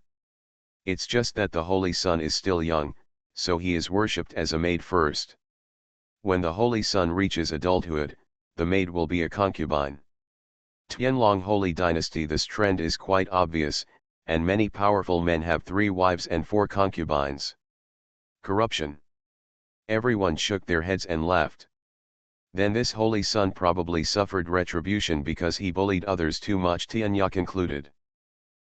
It's just that the Holy Sun is still young, so he is worshipped as a maid first. When the Holy Sun reaches adulthood, the maid will be a concubine. Tianlong Holy Dynasty. This trend is quite obvious, and many powerful men have 3 wives and 4 concubines. Corruption. Everyone shook their heads and laughed. Then this holy son probably suffered retribution because he bullied others too much, Tianya concluded.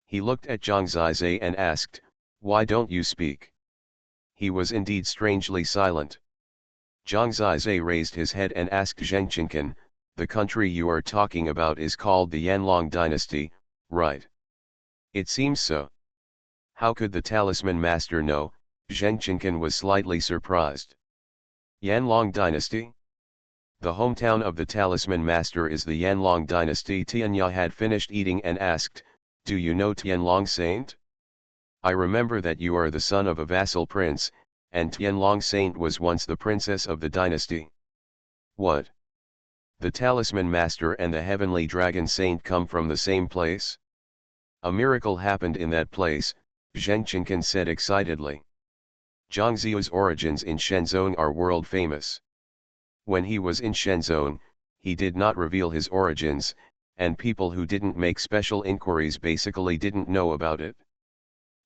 He looked at Zhang Zizai and asked, "Why don't you speak?" He was indeed strangely silent. Zhang Zizai raised his head and asked Zheng Qinkan, "The country you are talking about is called the Yanlong dynasty, right?" "It seems so." "How could the talisman master know?" Zheng Qinkan was slightly surprised. "Yanlong dynasty? The hometown of the talisman master is the Yanlong dynasty." Tianya had finished eating and asked, "Do you know Tianlong Saint?" "I remember that you are the son of a vassal prince, and Tianlong Saint was once the princess of the dynasty." "What? The talisman master and the heavenly dragon saint come from the same place?" "A miracle happened in that place," Zheng Qinkan said excitedly. "Zhang Ziu's origins in Shenzong are world famous. When he was in Shenzong, he did not reveal his origins, and people who didn't make special inquiries basically didn't know about it.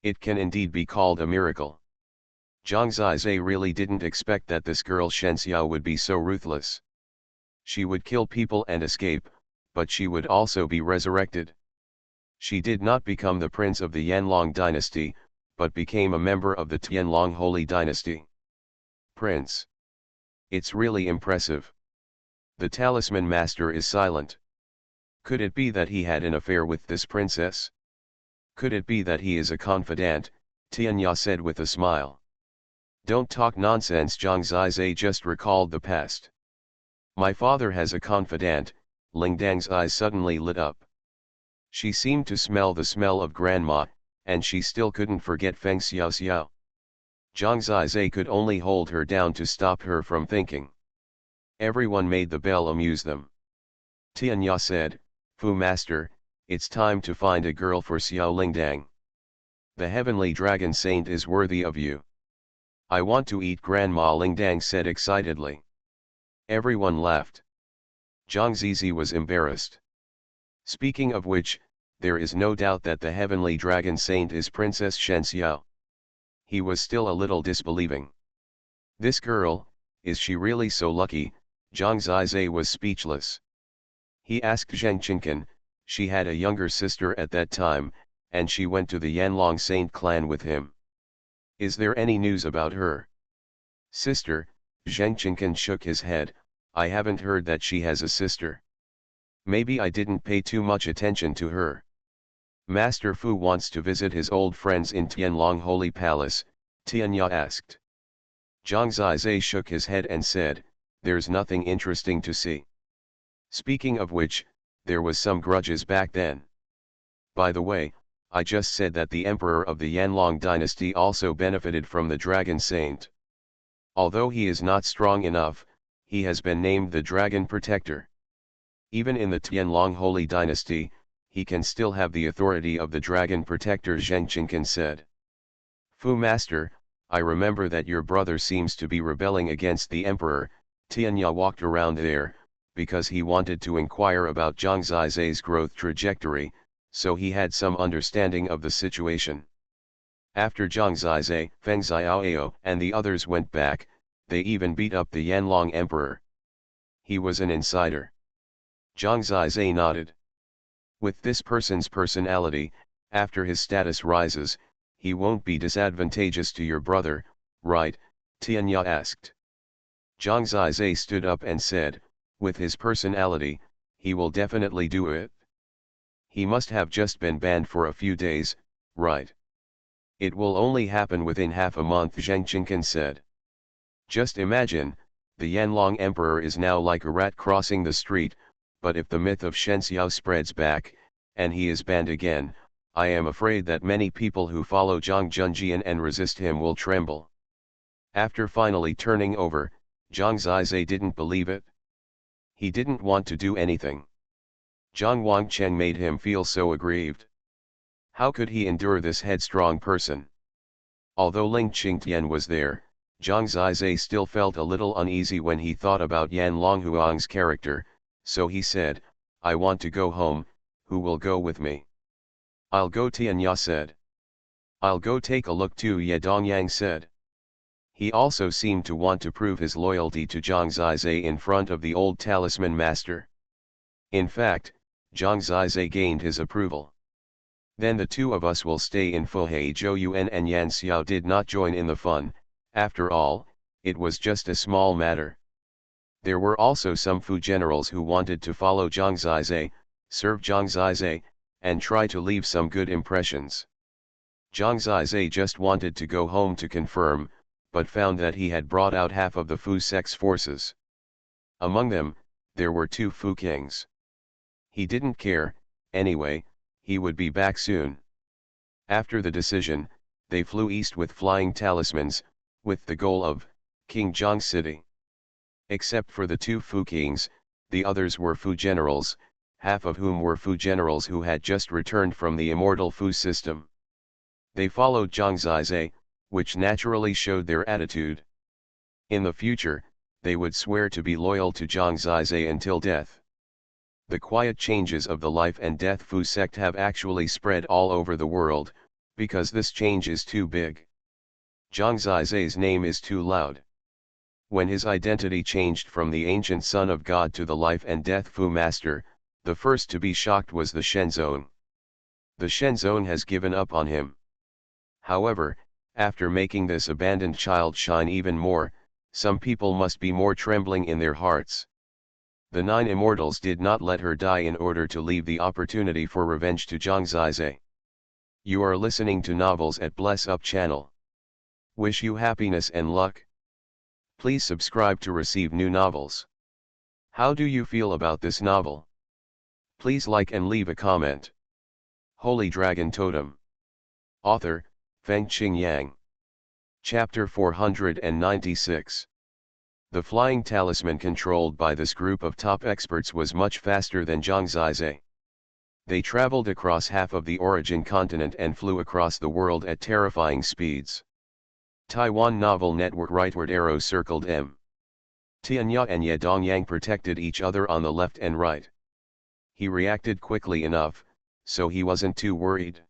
It can indeed be called a miracle." Zhang Zizai really didn't expect that this girl Shenxiao would be so ruthless. She would kill people and escape, but she would also be resurrected. She did not become the prince of the Yanlong dynasty, but became a member of the Tianlong Holy Dynasty. Prince. It's really impressive. The talisman master is silent. Could it be that he had an affair with this princess? Could it be that he is a confidant? Tianya said with a smile. "Don't talk nonsense." Zhang Zizai just recalled the past. "My father has a confidant." Lingdang's eyes suddenly lit up. She seemed to smell the smell of grandma, and she still couldn't forget Feng Xiaoxiao. Zhang Zizai could only hold her down to stop her from thinking. Everyone made the bell amuse them. Tianya said, "Fu master, it's time to find a girl for Xiao Lingdang. The heavenly dragon saint is worthy of you." "I want to eat," Grandma Lingdang said excitedly. Everyone laughed. Zhang Zizi was embarrassed. "Speaking of which, there is no doubt that the heavenly dragon saint is Princess Shenxiao." He was still a little disbelieving. "This girl, is she really so lucky?" Zhang Zizai was speechless. He asked Zheng Qinkan. She had a younger sister at that time, and she went to the Yanlong Saint clan with him. "Is there any news about her?" "Sister?" Zheng Qinkan shook his head. "I haven't heard that she has a sister. Maybe I didn't pay too much attention to her." "Master Fu wants to visit his old friends in Tianlong Holy Palace," Tianya asked. Zhang Zizai shook his head and said, "There's nothing interesting to see. Speaking of which, there was some grudges back then. By the way, I just said that the emperor of the Yanlong dynasty also benefited from the dragon saint. Although he is not strong enough, he has been named the dragon protector. Even in the Tianlong Holy Dynasty, he can still have the authority of the dragon protector," Zheng Qinkan said. "Fu master, I remember that your brother seems to be rebelling against the emperor." Tianya walked around there, because he wanted to inquire about Zhang Zizai's growth trajectory, so he had some understanding of the situation. After Zhang Zizai, Feng Xiaoao and the others went back, they even beat up the Yanlong emperor. He was an insider. Zhang Zizai nodded. "With this person's personality, after his status rises, he won't be disadvantageous to your brother, right?" Tianya asked. Zhang Zizai stood up and said, "With his personality, he will definitely do it. He must have just been banned for a few days, right? It will only happen within half a month," Zheng Qinkan said. "Just imagine, the Yanlong emperor is now like a rat crossing the street, but if the myth of Shenxiao spreads back, and he is banned again, I am afraid that many people who follow Zhang Junjian and resist him will tremble." After finally turning over, Zhang Zizai didn't believe it. He didn't want to do anything. Zhang Wangcheng made him feel so aggrieved. How could he endure this headstrong person? Although Ling Qingtian was there, Zhang Zizai still felt a little uneasy when he thought about Yan Longhuang's character, so he said, "I want to go home, who will go with me?" I'll go, Tianya said. I'll go take a look too, Ye Dongyang said. He also seemed to want to prove his loyalty to Zhang Zizai in front of the old talisman master. In fact, Zhang Zizai gained his approval. Then the two of us will stay in Fuhei. Zhou Yuan and Yan Xiao did not join in the fun. After all, it was just a small matter. There were also some Fu generals who wanted to follow Zhang Zizai, serve Zhang Zizai, and try to leave some good impressions. Zhang Zizai just wanted to go home to confirm, but found that he had brought out half of the Fu sect's forces. Among them, there were two Fu kings. He didn't care, anyway, he would be back soon. After the decision, they flew east with flying talismans, with the goal of King Zhang City. Except for the two Fu kings, the others were Fu generals, half of whom were Fu generals who had just returned from the immortal Fu system. They followed Zhang Zizai, which naturally showed their attitude. In the future, they would swear to be loyal to Zhang Zizai until death. The quiet changes of the life and death Fu sect have actually spread all over the world, because this change is too big. Zhang Zizai's name is too loud. When his identity changed from the ancient son of God to the life and death Fu master, the first to be shocked was the Shenzong. The Shenzong has given up on him. However, after making this abandoned child shine even more, some people must be more trembling in their hearts. The 9 Immortals did not let her die in order to leave the opportunity for revenge to Zhang Zizai. You are listening to Novels at Bless Up channel. Wish you happiness and luck. Please subscribe to receive new novels. How do you feel about this novel? Please like and leave a comment. Holy Dragon Totem. Author, Fengqing Yang. Chapter 496. The flying talisman controlled by this group of top experts was much faster than Zhang Zizai. They traveled across half of the origin continent and flew across the world at terrifying speeds. Taiwan Novel Network rightward arrow circled M. Tianya and Ye Dongyang protected each other on the left and right. He reacted quickly enough, so he wasn't too worried.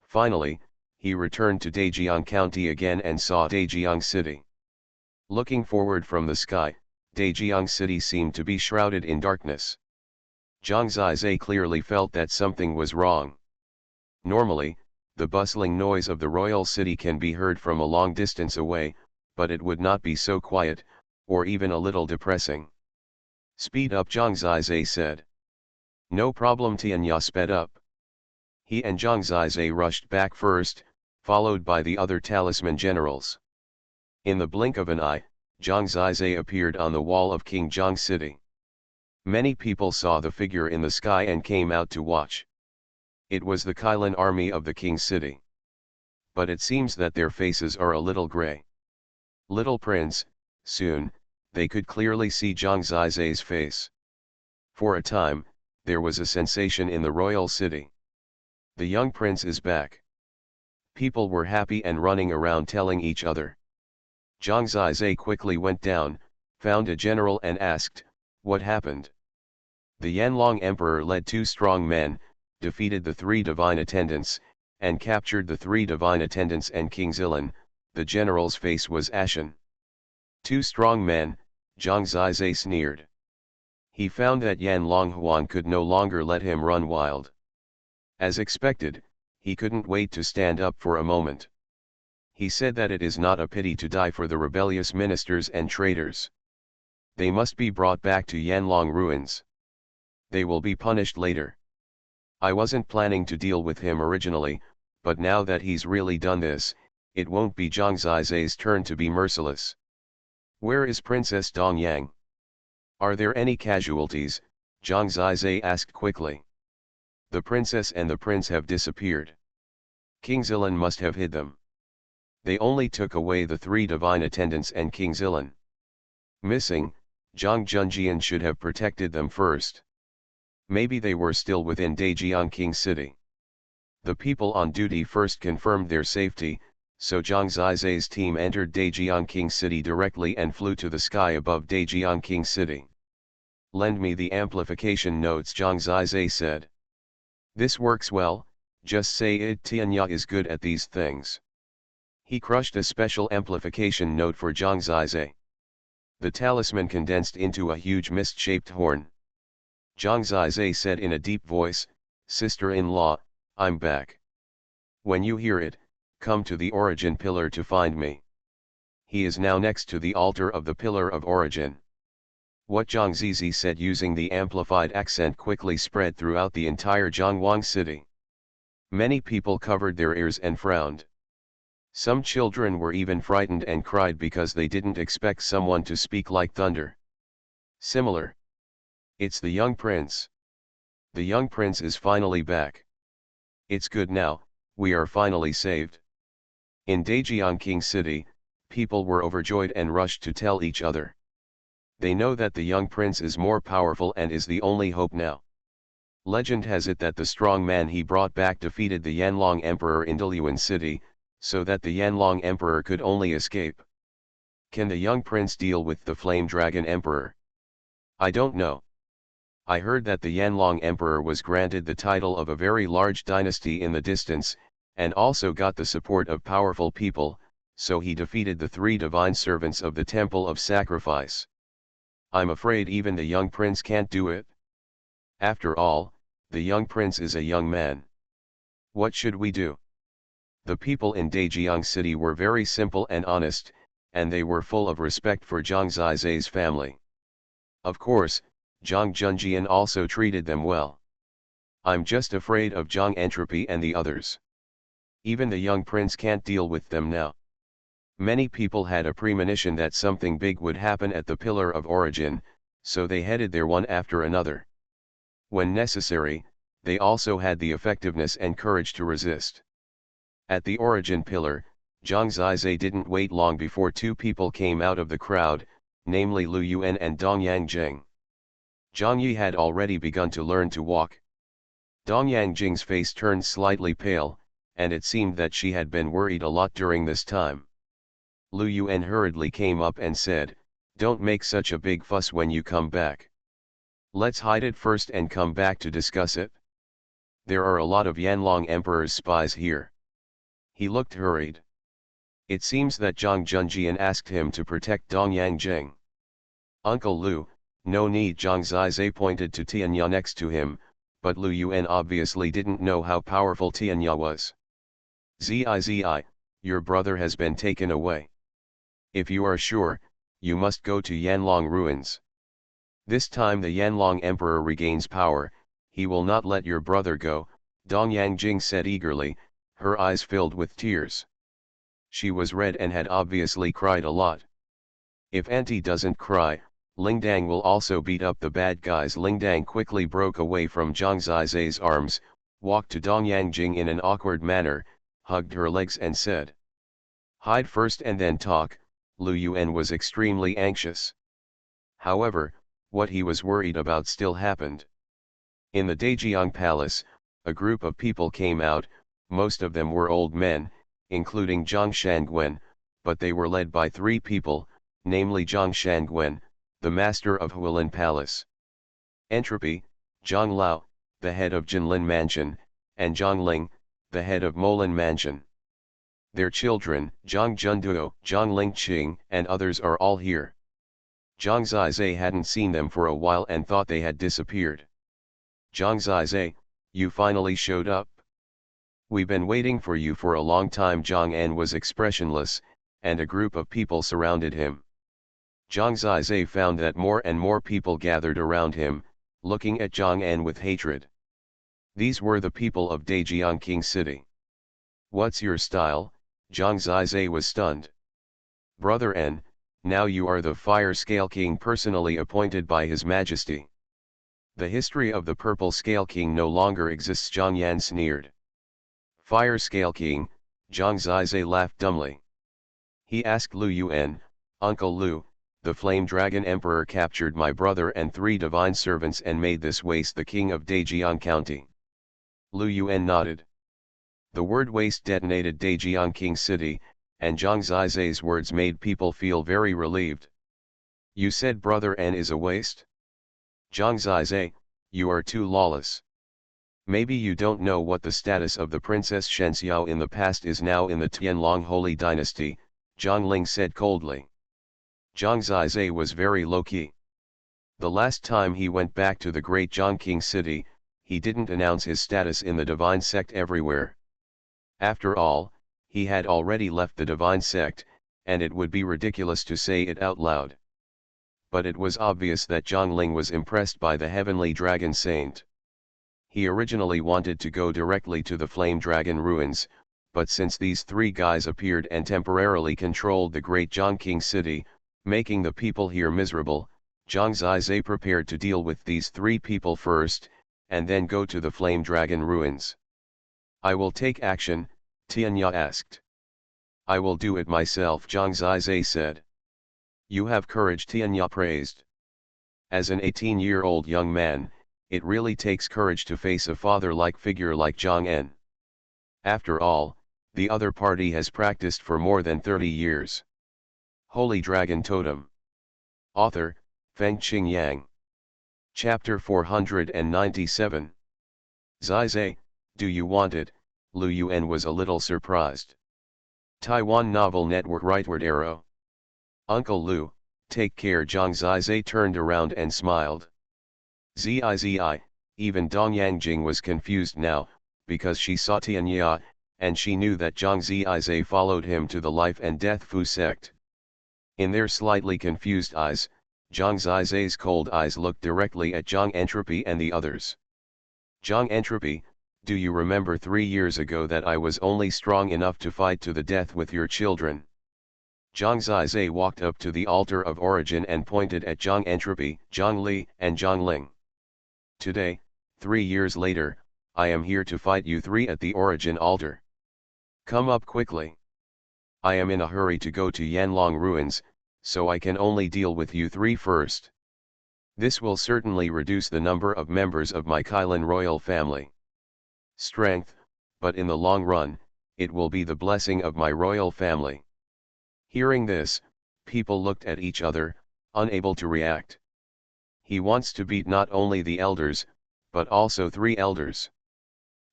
Finally, he returned to Daejiang County again and saw Daejiang City. Looking forward from the sky, Daejiang City seemed to be shrouded in darkness. Zhang Zizai clearly felt that something was wrong. Normally, the bustling noise of the royal city can be heard from a long distance away, but it would not be so quiet, or even a little depressing. Speed up, Zhang Zizai said. No problem, Tianya sped up. He and Zhang Zizai rushed back first, followed by the other talisman generals. In the blink of an eye, Zhang Zizai appeared on the wall of King Zhang City. Many people saw the figure in the sky and came out to watch. It was the Kailan army of the King's city. But it seems that their faces are a little gray. Little prince, soon, they could clearly see Zhang Zizai's face. For a time, there was a sensation in the royal city. The young prince is back. People were happy and running around telling each other. Zhang Zizai quickly went down, found a general and asked, what happened? The Yanlong emperor led 2 strong men, defeated the 3 divine attendants, and captured the 3 divine attendants and King Zilan. The general's face was ashen. 2 strong men, Zhang Zizai sneered. He found that Xuanhuan could no longer let him run wild. As expected, he couldn't wait to stand up for a moment. He said that it is not a pity to die for the rebellious ministers and traitors. They must be brought back to Yanlong ruins. They will be punished later. I wasn't planning to deal with him originally, but now that he's really done this, it won't be Zhang Zizai's turn to be merciless. Where is Princess Dongyang? Are there any casualties? Zhang Zizai asked quickly. The princess and the prince have disappeared. King Zilan must have hid them. They only took away the 3 divine attendants and King Zilan. Missing, Zhang Junjian should have protected them first. Maybe they were still within Daejiang King City. The people on duty first confirmed their safety, so Zhang Zizai's team entered Daejiang King City directly and flew to the sky above Daejiang King City. Lend me the amplification notes, Zhang Zizai said. This works well, just say it. Tianya is good at these things. He crushed a special amplification note for Zhang Zizai. The talisman condensed into a huge mist-shaped horn. Zhang Zizai said in a deep voice, "Sister-in-law, I'm back. When you hear it, come to the origin pillar to find me." He is now next to the altar of the pillar of origin. What Zhang Zizi said using the amplified accent quickly spread throughout the entire Zhonghuang city. Many people covered their ears and frowned. Some children were even frightened and cried because they didn't expect someone to speak like thunder. Similar. It's the young prince. The young prince is finally back. It's good now, we are finally saved. In Daejeon City, people were overjoyed and rushed to tell each other. They know that the young prince is more powerful and is the only hope now. Legend has it that the strong man he brought back defeated the Yanlong Emperor in Diluan City, so that the Yanlong Emperor could only escape. Can the young prince deal with the Flame Dragon Emperor? I don't know. I heard that the Yanlong Emperor was granted the title of a very large dynasty in the distance, and also got the support of powerful people, so he defeated the 3 divine servants of the Temple of Sacrifice. I'm afraid even the young prince can't do it. After all, the young prince is a young man. What should we do? The people in Daejeon City were very simple and honest, and they were full of respect for Zhang Zizai's family. Of course, Zhang Junjian also treated them well. I'm just afraid of Zhang Entropy and the others. Even the young prince can't deal with them now. Many people had a premonition that something big would happen at the Pillar of Origin, so they headed there one after another. When necessary, they also had the effectiveness and courage to resist. At the Origin Pillar, Zhang Zizai didn't wait long before 2 people came out of the crowd, namely Lu Yuan and Dongyang Jing. Zhang Yi had already begun to learn to walk. Dongyang Jing's face turned slightly pale, and it seemed that she had been worried a lot during this time. Lu Yuan hurriedly came up and said, "Don't make such a big fuss when you come back. Let's hide it first and come back to discuss it. There are a lot of Yanlong Emperor's spies here." He looked hurried. It seems that Zhang Junjian asked him to protect Dongyang Jing. "Uncle Lu, no need." Zhang Zizai pointed to Tianya next to him, but Lu Yuan obviously didn't know how powerful Tianya was. "Zizi, your brother has been taken away. If you are sure, you must go to Yanlong Ruins. This time the Yanlong Emperor regains power, he will not let your brother go," Dongyang Jing said eagerly, her eyes filled with tears. She was red and had obviously cried a lot. "If Auntie doesn't cry, Lingdang will also beat up the bad guys." Lingdang quickly broke away from Zhang Zizai's arms, walked to Dongyang Jing in an awkward manner, hugged her legs and said, "Hide first and then talk." Lu Yuan was extremely anxious. However, what he was worried about still happened. In the Daejeon Palace, a group of people came out, most of them were old men, including Zhang Shangwen, but they were led by 3 people, namely Zhang Shangwen, the master of Hualin Palace; Entropy, Zhang Lao, the head of Jinlin Mansion, and Zhang Ling, the head of Molin Mansion. Their children, Zhang Junduo, Zhang Lingqing, and others are all here. Zhang Zizai hadn't seen them for a while and thought they had disappeared. "Zhang Zizai, you finally showed up. We've been waiting for you for a long time." Zhang An was expressionless, and a group of people surrounded him. Zhang Zizai found that more and more people gathered around him, looking at Zhang An with hatred. These were the people of Daejeon City. "What's your style?" Zhang Zizai was stunned. "Brother N, now you are the Fire Scale King personally appointed by His Majesty. The history of the Purple Scale King no longer exists." Zhang Yan sneered. "Fire Scale King?" Zhang Zizai laughed dumbly. He asked Lu Yuan, "Uncle Lu, the Flame Dragon Emperor captured my brother and 3 divine servants and made this waste the king of Daejeon County." Lu Yuan nodded. The word waste detonated Daejeon City, and Zhang Zizai's words made people feel very relieved. "You said brother N is a waste? Zhang Zizai, you are too lawless. Maybe you don't know what the status of the Princess Shenxiao in the past is now in the Tianlong Holy Dynasty, Zhang Ling said coldly. Zhang Zizai was very low-key. The last time he went back to the great Zhongqing city, he didn't announce his status in the divine sect everywhere. After all, he had already left the divine sect, and it would be ridiculous to say it out loud. But it was obvious that Zhang Ling was impressed by the heavenly dragon saint. He originally wanted to go directly to the Flame Dragon ruins, but since these three guys appeared and temporarily controlled the great Zhongqing city, making the people here miserable, Zhang Zizai prepared to deal with these three people first, and then go to the Flame Dragon ruins. I will take action, Tianya asked. I will do it myself, Zhang Zizai said. You have courage, Tianya praised. As an 18-year-old young man, it really takes courage to face a father-like figure like Zhang En. After all, the other party has practiced for more than 30 years. Holy Dragon Totem. Author, Fengqing Yang. Chapter 497. Zizai, do you want it? Lu Yuan was a little surprised. Taiwan Novel Network Rightward Arrow. Uncle Lu, take care. Zhang Zizai turned around and smiled. Zizi, even Dong Yangjing was confused now, because she saw Tianya, and she knew that Zhang Zizai followed him to the life and death Fu sect. In their slightly confused eyes, Zhang Zizai's cold eyes looked directly at Zhang Entropy and the others. Zhang Entropy, do you remember 3 years ago that I was only strong enough to fight to the death with your children? Zhang Zizai walked up to the altar of origin and pointed at Zhang Entropy, Zhang Li, and Zhang Ling. Today, 3 years later, I am here to fight you three at the origin altar. Come up quickly. I am in a hurry to go to Yanlong ruins, so I can only deal with you three first. This will certainly reduce the number of members of my Kailan royal family. Strength, but in the long run, it will be the blessing of my royal family. Hearing this, people looked at each other, unable to react. He wants to beat not only the elders, but also 3 elders.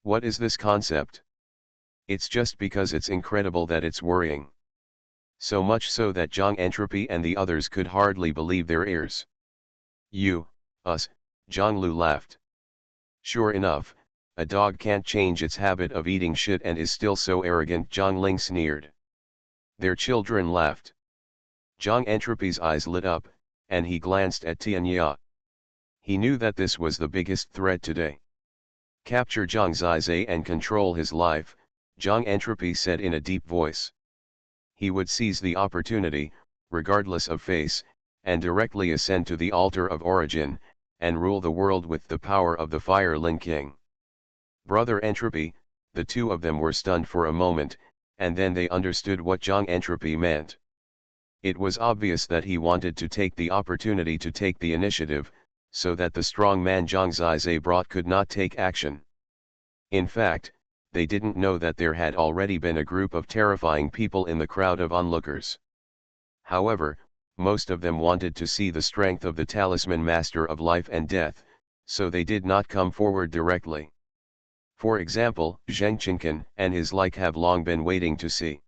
What is this concept? It's just because it's incredible that it's worrying. So much so that Zhang Entropy and the others could hardly believe their ears. You, us, Zhang Lu laughed. Sure enough, a dog can't change its habit of eating shit and is still so arrogant, Zhang Ling sneered. Their children laughed. Zhang Entropy's eyes lit up, and he glanced at Tianya. He knew that this was the biggest threat today. Capture Zhang Zizai and control his life, Zhang Entropy said in a deep voice. He would seize the opportunity, regardless of face, and directly ascend to the altar of origin, and rule the world with the power of the Fire Lin King. Brother Entropy, the two of them were stunned for a moment, and then they understood what Zhang Entropy meant. It was obvious that he wanted to take the opportunity to take the initiative, so that the strong man Zhang Zizai brought could not take action. In fact, they didn't know that there had already been a group of terrifying people in the crowd of onlookers. However, most of them wanted to see the strength of the talisman master of life and death, so they did not come forward directly. For example, Zheng Qinkan and his like have long been waiting to see.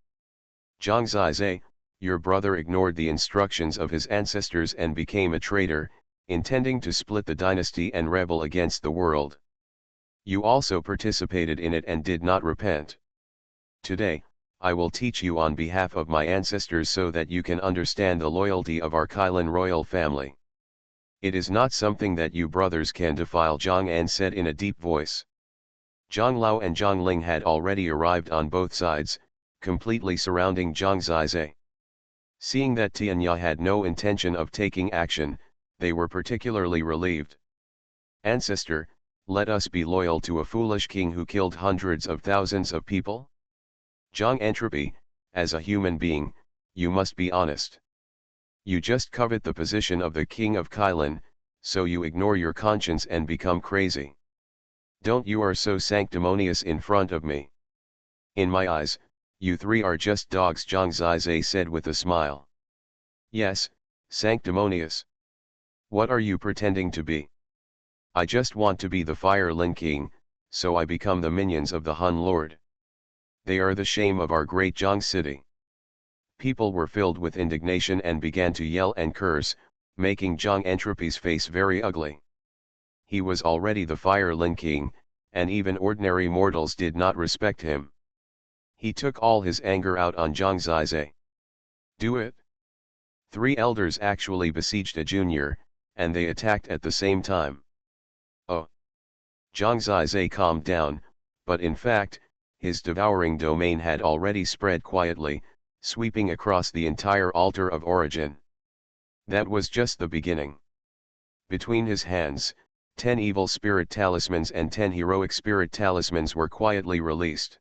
Zhang Zizai, your brother ignored the instructions of his ancestors and became a traitor, intending to split the dynasty and rebel against the world. You also participated in it and did not repent. Today, I will teach you on behalf of my ancestors so that you can understand the loyalty of our Kailan royal family. It is not something that you brothers can defile, Zhang An said in a deep voice. Zhang Lao and Zhang Ling had already arrived on both sides, completely surrounding Zhang Zizai. Seeing that Tianya had no intention of taking action, they were particularly relieved. Ancestor, let us be loyal to a foolish king who killed hundreds of thousands of people? Zhang Entropy, as a human being, you must be honest. You just covet the position of the king of Kailan, so you ignore your conscience and become crazy. Don't you are so sanctimonious in front of me. In my eyes, you three are just dogs, Zhang Zizai said with a smile. Yes, sanctimonious. What are you pretending to be? I just want to be the Fire Lin King, so I become the minions of the Hun Lord. They are the shame of our great Zhang city. People were filled with indignation and began to yell and curse, making Zhang Entropy's face very ugly. He was already the Fire Lin King, and even ordinary mortals did not respect him. He took all his anger out on Zhang Zizai. Do it! 3 elders actually besieged a junior, and they attacked at the same time. Oh! Zhang Zizai calmed down, but in fact, his devouring domain had already spread quietly, sweeping across the entire altar of origin. That was just the beginning. Between his hands, 10 evil spirit talismans and 10 heroic spirit talismans were quietly released.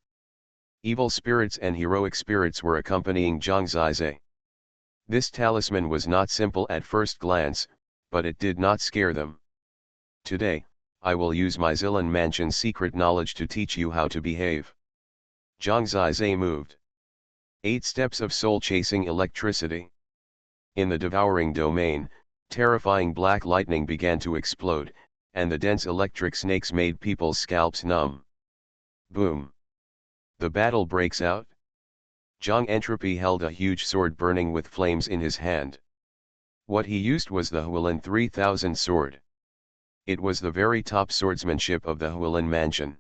Evil spirits and heroic spirits were accompanying Zhang Zizai. This talisman was not simple at first glance, but it did not scare them. Today, I will use my Zilan Mansion's secret knowledge to teach you how to behave. Zhang Zizai moved. 8 steps of soul-chasing electricity. In the devouring domain, terrifying black lightning began to explode, and the dense electric snakes made people's scalps numb. Boom! The battle breaks out. Zhang Entropy held a huge sword burning with flames in his hand. What he used was the Huilin 3000 sword. It was the very top swordsmanship of the Huilin Mansion.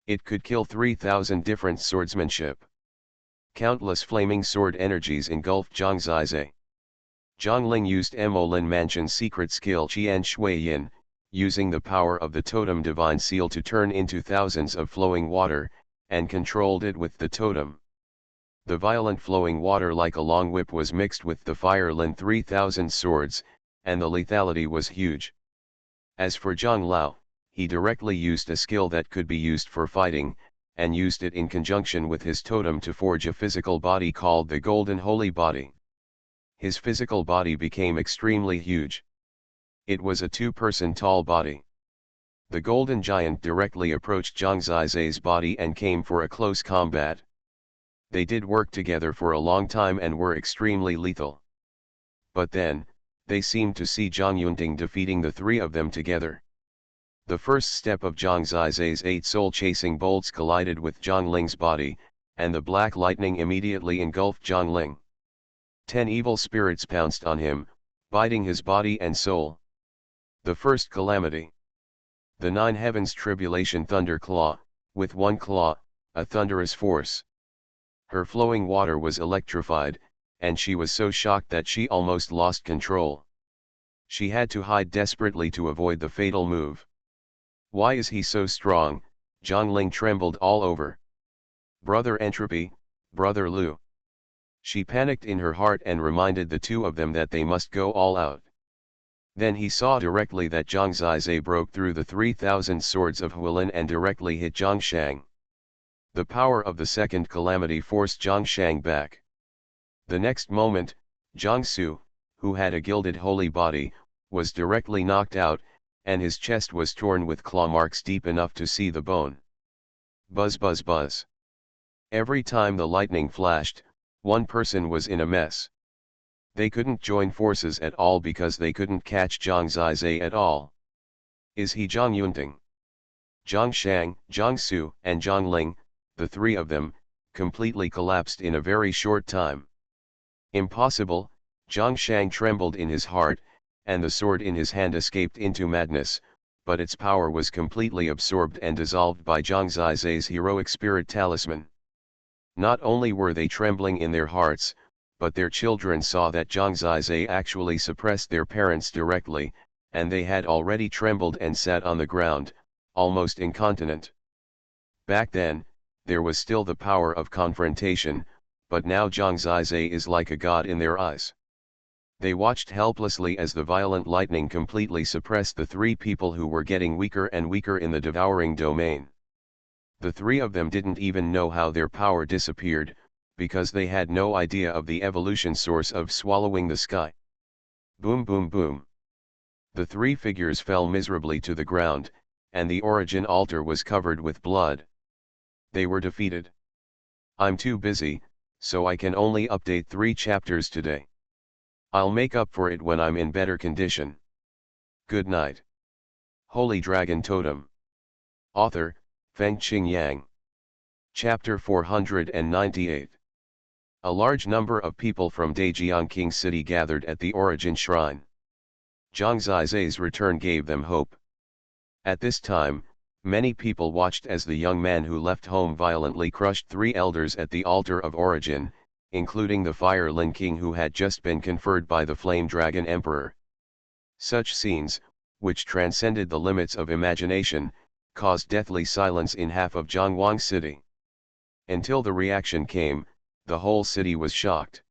It could kill 3000 different swordsmanship. Countless flaming sword energies engulfed Zhang Zizai. Zhang Ling used Lin Mansion's secret skill Qian Shui Yin, using the power of the Totem Divine Seal to turn into thousands of flowing water, and controlled it with the totem. The violent flowing water like a long whip was mixed with the Fire Lin 3000 swords, and the lethality was huge. As for Zhang Lao, he directly used a skill that could be used for fighting, and used it in conjunction with his totem to forge a physical body called the Golden Holy Body. His physical body became extremely huge. It was a 2-person tall body. The Golden Giant directly approached Zhang Zizai's body and came for a close combat. They did work together for a long time and were extremely lethal. But then, they seemed to see Zhang Yunting defeating the 3 of them together. The first step of Zhang Zizai's 8 soul-chasing bolts collided with Zhang Ling's body, and the black lightning immediately engulfed Zhang Ling. 10 evil spirits pounced on him, biting his body and soul. The first calamity. The 9 heavens tribulation thunder claw, with 1 claw, a thunderous force. Her flowing water was electrified, and she was so shocked that she almost lost control. She had to hide desperately to avoid the fatal move. Why is he so strong? Zhang Ling trembled all over. Brother Entropy, Brother Lu. She panicked in her heart and reminded the 2 of them that they must go all out. Then he saw directly that Zhang Zizai broke through the 3000 swords of Huilin and directly hit Zhang Shang. The power of the second calamity forced Zhang Shang back. The next moment, Zhang Su, who had a gilded holy body, was directly knocked out, and his chest was torn with claw marks deep enough to see the bone. Buzz buzz buzz. Every time the lightning flashed, one person was in a mess. They couldn't join forces at all because they couldn't catch Zhang Zizai at all. Is he Zhang Yunting? Zhang Shang, Zhang Su, and Zhang Ling, the 3 of them, completely collapsed in a very short time. Impossible, Zhang Shang trembled in his heart, and the sword in his hand escaped into madness, but its power was completely absorbed and dissolved by Zhang Zizai's heroic spirit talisman. Not only were they trembling in their hearts, but their children saw that Zhang Zizai actually suppressed their parents directly, and they had already trembled and sat on the ground, almost incontinent. Back then, there was still the power of confrontation, but now Zhang Zizai is like a god in their eyes. They watched helplessly as the violent lightning completely suppressed the 3 people who were getting weaker and weaker in the devouring domain. The 3 of them didn't even know how their power disappeared, because they had no idea of the evolution source of swallowing the sky. Boom boom boom. The 3 figures fell miserably to the ground, and the origin altar was covered with blood. They were defeated. I'm too busy, so I can only update 3 chapters today. I'll make up for it when I'm in better condition. Good night. Holy Dragon Totem. Author, Feng Qing Yang. Chapter 498. A large number of people from Dajiangqing City gathered at the Origin Shrine. Zhang Zizai's return gave them hope. At this time, many people watched as the young man who left home violently crushed 3 elders at the altar of Origin, including the Fire Lin King who had just been conferred by the Flame Dragon Emperor. Such scenes, which transcended the limits of imagination, caused deathly silence in half of Xuanhuan City. Until the reaction came, the whole city was shocked.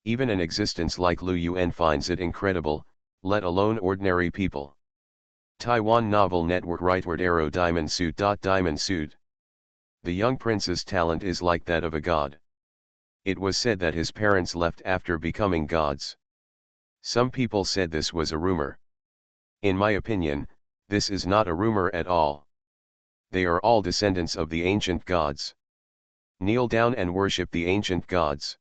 Even an existence like Lu Yuan finds it incredible, let alone ordinary people. Taiwan Novel Network Rightward Arrow Diamond Suit. The young prince's talent is like that of a god. It was said that his parents left after becoming gods. Some people said this was a rumor. In my opinion, this is not a rumor at all. They are all descendants of the ancient gods. Kneel down and worship the ancient gods.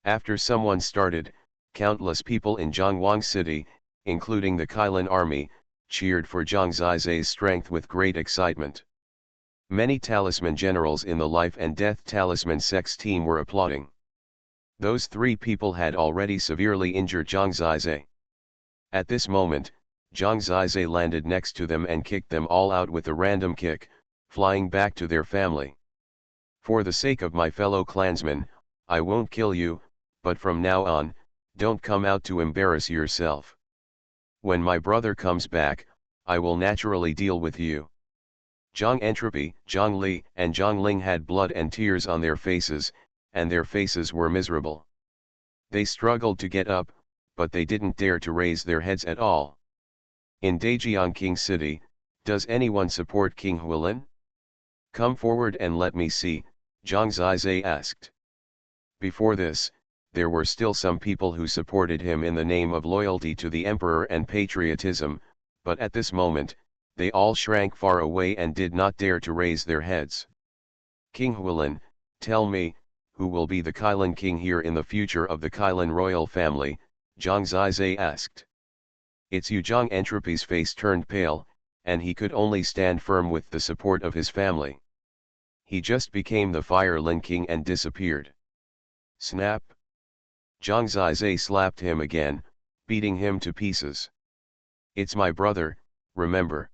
After someone started, countless people in Zhangwang City, including the Kailan army, cheered for Zhang Zizai's strength with great excitement. Many talisman generals in the Life and Death Talisman Sex team were applauding. Those 3 people had already severely injured Zhang Zizai. At this moment, Zhang Zizai landed next to them and kicked them all out with a random kick, flying back to their family. For the sake of my fellow clansmen, I won't kill you, but from now on, don't come out to embarrass yourself. When my brother comes back, I will naturally deal with you. Zhang Entropy, Zhang Li, and Zhang Ling had blood and tears on their faces, and their faces were miserable. They struggled to get up, but they didn't dare to raise their heads at all. In Dajiangqing City, does anyone support King Huilin? Come forward and let me see, Zhang Zizai asked. Before this, there were still some people who supported him in the name of loyalty to the emperor and patriotism, but at this moment, they all shrank far away and did not dare to raise their heads. King Huilin, tell me, who will be the Kailan king here in the future of the Kailan royal family? Zhang Zizai asked. It's you. Zhang Entropy's face turned pale, and he could only stand firm with the support of his family. He just became the Fire Lin King and disappeared. Snap! Zhang Zizai slapped him again, beating him to pieces. It's my brother, remember.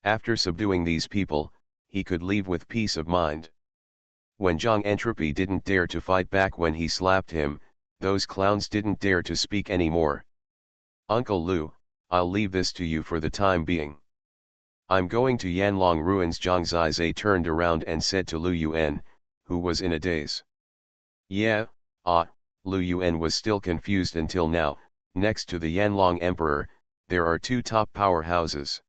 After subduing these people, he could leave with peace of mind. When Zhang Entropy didn't dare to fight back when he slapped him, those clowns didn't dare to speak anymore. Uncle Lu, I'll leave this to you for the time being. I'm going to Yanlong Ruins. Zhang Zizai turned around and said to Lu Yuan, who was in a daze. Yeah, Lu Yuan was still confused until now. Next to the Yanlong Emperor, there are 2 top powerhouses.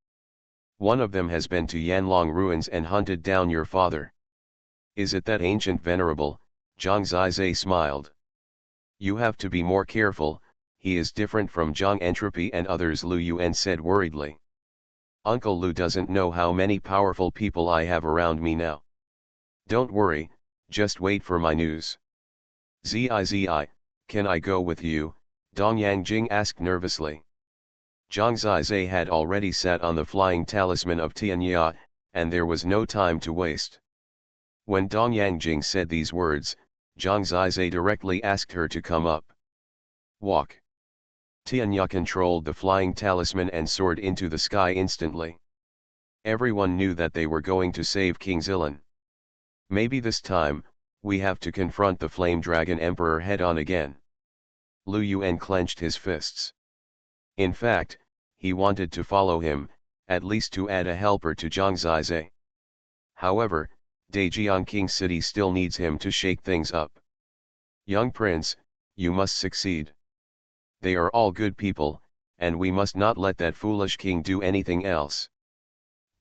One of them has been to Yanlong Ruins and hunted down your father. Is it that ancient venerable? Zhang Zizai smiled. You have to be more careful, he is different from Zhang Entropy and others, Lu Yuan said worriedly. Uncle Lu doesn't know how many powerful people I have around me now. Don't worry, just wait for my news. Zizi, can I go with you? Dong Yangjing asked nervously. Zhang Zizai had already sat on the flying talisman of Tianya, and there was no time to waste. When Dong Yangjing said these words, Zhang Zizai directly asked her to come up. Walk. Tianya controlled the flying talisman and soared into the sky instantly. Everyone knew that they were going to save King Zilan. Maybe this time, we have to confront the Flame Dragon Emperor head-on again. Lu Yuan clenched his fists. In fact, he wanted to follow him, at least to add a helper to Zhang Zizai. However, Dajiangqing City still needs him to shake things up. Young prince, you must succeed. They are all good people, and we must not let that foolish king do anything else.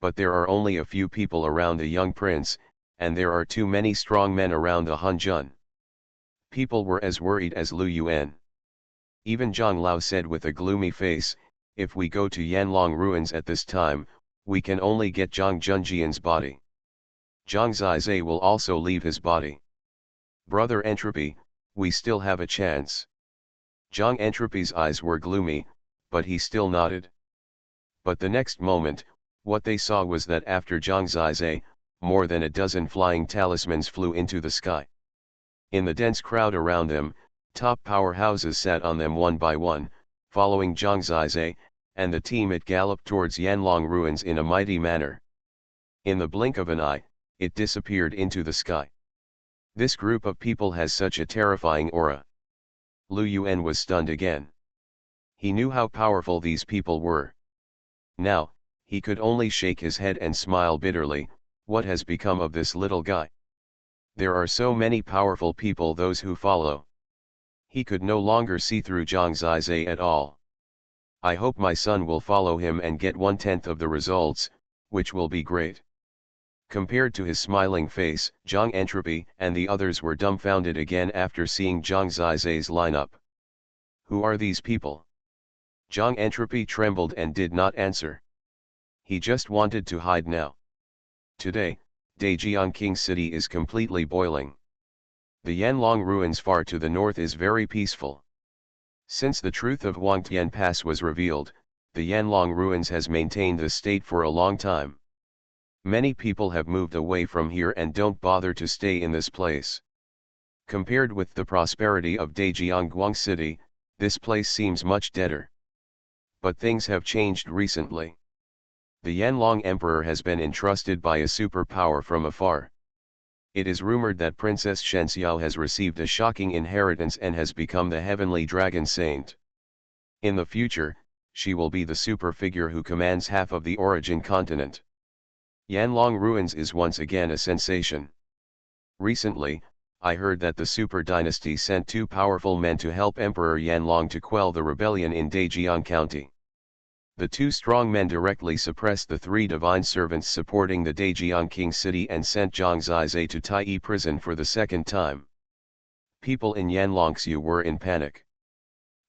But there are only a few people around the young prince, and there are too many strong men around the Hanjun. People were as worried as Lu Yuan. Even Zhang Lao said with a gloomy face, if we go to Yanlong Ruins at this time, we can only get Zhang Junjian's body. Zhang Zizai will also leave his body. Brother Entropy, we still have a chance. Zhang Entropy's eyes were gloomy, but he still nodded. But the next moment, What they saw was that after Zhang Zizai, more than a dozen flying talismans flew into the sky. In the dense crowd around them, top powerhouses sat on them one by one, following Zhang Zizai, and the team it galloped towards Yanlong ruins in a mighty manner. In the blink of an eye, it disappeared into the sky. This group of people has such a terrifying aura. Lu Yuan was stunned again. He knew how powerful these people were. Now, he could only shake his head and smile bitterly. What has become of this little guy? There are so many powerful people, those who follow. He could no longer see through Zhang Zizai at all. I hope my son will follow him and get 1/10 of the results, which will be great. Compared to his smiling face, Zhang Entropy and the others were dumbfounded again after seeing Zhang Zizai's lineup. Who are these people? Zhang Entropy trembled and did not answer. He just wanted to hide now. Today, Daejiang King City is completely boiling. The Yanlong ruins far to the north is very peaceful. Since the truth of Wangtian Pass was revealed, the Yanlong ruins has maintained this state for a long time. Many people have moved away from here and don't bother to stay in this place. Compared with the prosperity of Daejiang City, this place seems much deader. But things have changed recently. The Yanlong Emperor has been entrusted by a superpower from afar. It is rumored that Princess Shenxiao has received a shocking inheritance and has become the heavenly dragon saint. In the future, she will be the super figure who commands half of the origin continent. Yanlong Ruins is once again a sensation. Recently, I heard that the Super Dynasty sent 2 powerful men to help Emperor Yanlong to quell the rebellion in Daejiang County. The 2 strong men directly suppressed the 3 divine servants supporting the Daejiang King City and sent Zhang Zizai to Tai prison for the second time. People in Yanlongxiu were in panic.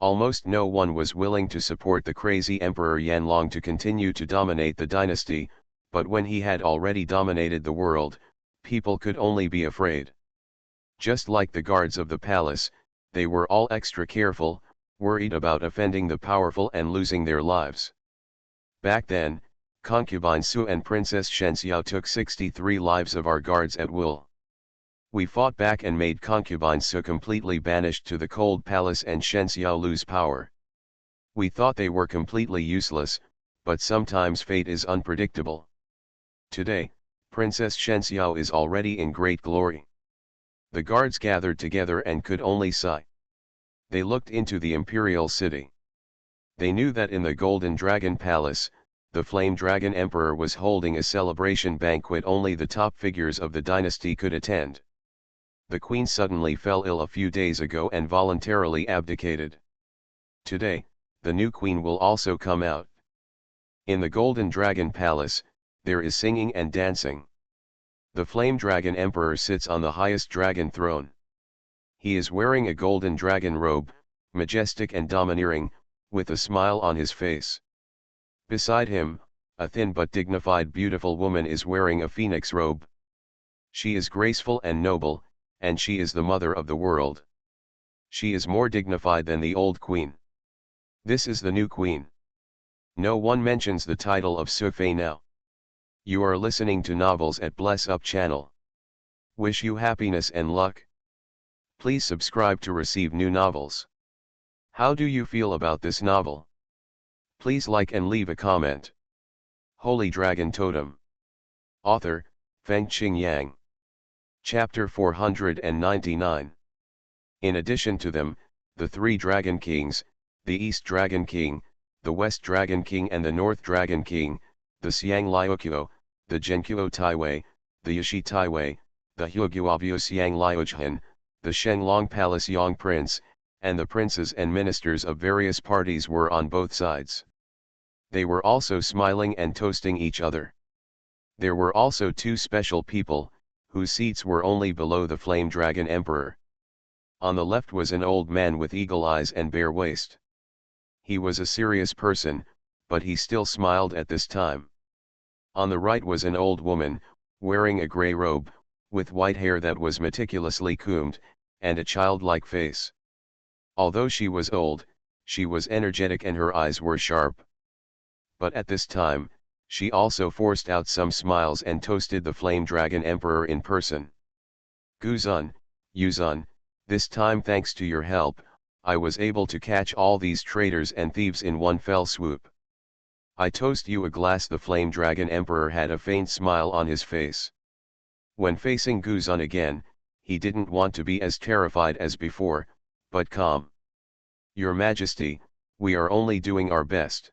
Almost no one was willing to support the crazy Emperor Yanlong to continue to dominate the dynasty, but when he had already dominated the world, people could only be afraid. Just like the guards of the palace, they were all extra careful, worried about offending the powerful and losing their lives. Back then, concubine Su and Princess Shenxiao took 63 lives of our guards at will. We fought back and made concubine Su completely banished to the cold palace and Shenxiao lose power. We thought they were completely useless, but sometimes fate is unpredictable. Today, Princess Shenxiao is already in great glory. The guards gathered together and could only sigh. They looked into the imperial city. They knew that in the Golden Dragon Palace, the Flame Dragon Emperor was holding a celebration banquet only the top figures of the dynasty could attend. The queen suddenly fell ill a few days ago and voluntarily abdicated. Today, the new queen will also come out. In the Golden Dragon Palace, there is singing and dancing. The Flame Dragon Emperor sits on the highest dragon throne. He is wearing a golden dragon robe, majestic and domineering, with a smile on his face. Beside him, a thin but dignified beautiful woman is wearing a phoenix robe. She is graceful and noble, and she is the mother of the world. She is more dignified than the old queen. This is the new queen. No one mentions the title of Sufei now. You are listening to Novels at Bless Up channel. Wish you happiness and luck. Please subscribe to receive new novels. How do you feel about this novel? Please like and leave a comment. Holy Dragon Totem. Author, Fengqing Yang. Chapter 499. In addition to them, the 3 Dragon Kings, the East Dragon King, the West Dragon King and the North Dragon King, the Xiang Liuqiu, the Zhenqiu Taiwei, the Yishi Taiwei, the Huoguovu Xiang Liujian, the Shenglong Palace Yang Prince, and the princes and ministers of various parties were on both sides. They were also smiling and toasting each other. There were also 2 special people, whose seats were only below the Flame Dragon Emperor. On the left was an old man with eagle eyes and bare waist. He was a serious person, but he still smiled at this time. On the right was an old woman, wearing a grey robe, with white hair that was meticulously combed, and a childlike face. Although she was old, she was energetic and her eyes were sharp. But at this time, She also forced out some smiles and toasted the Flame Dragon Emperor in person. Guzun, Yuzun, this time thanks to your help, I was able to catch all these traitors and thieves in one fell swoop. I toast you a glass. The Flame Dragon Emperor had a faint smile on his face. When facing Guzun again, he didn't want to be as terrified as before, but calm. Your Majesty, we are only doing our best.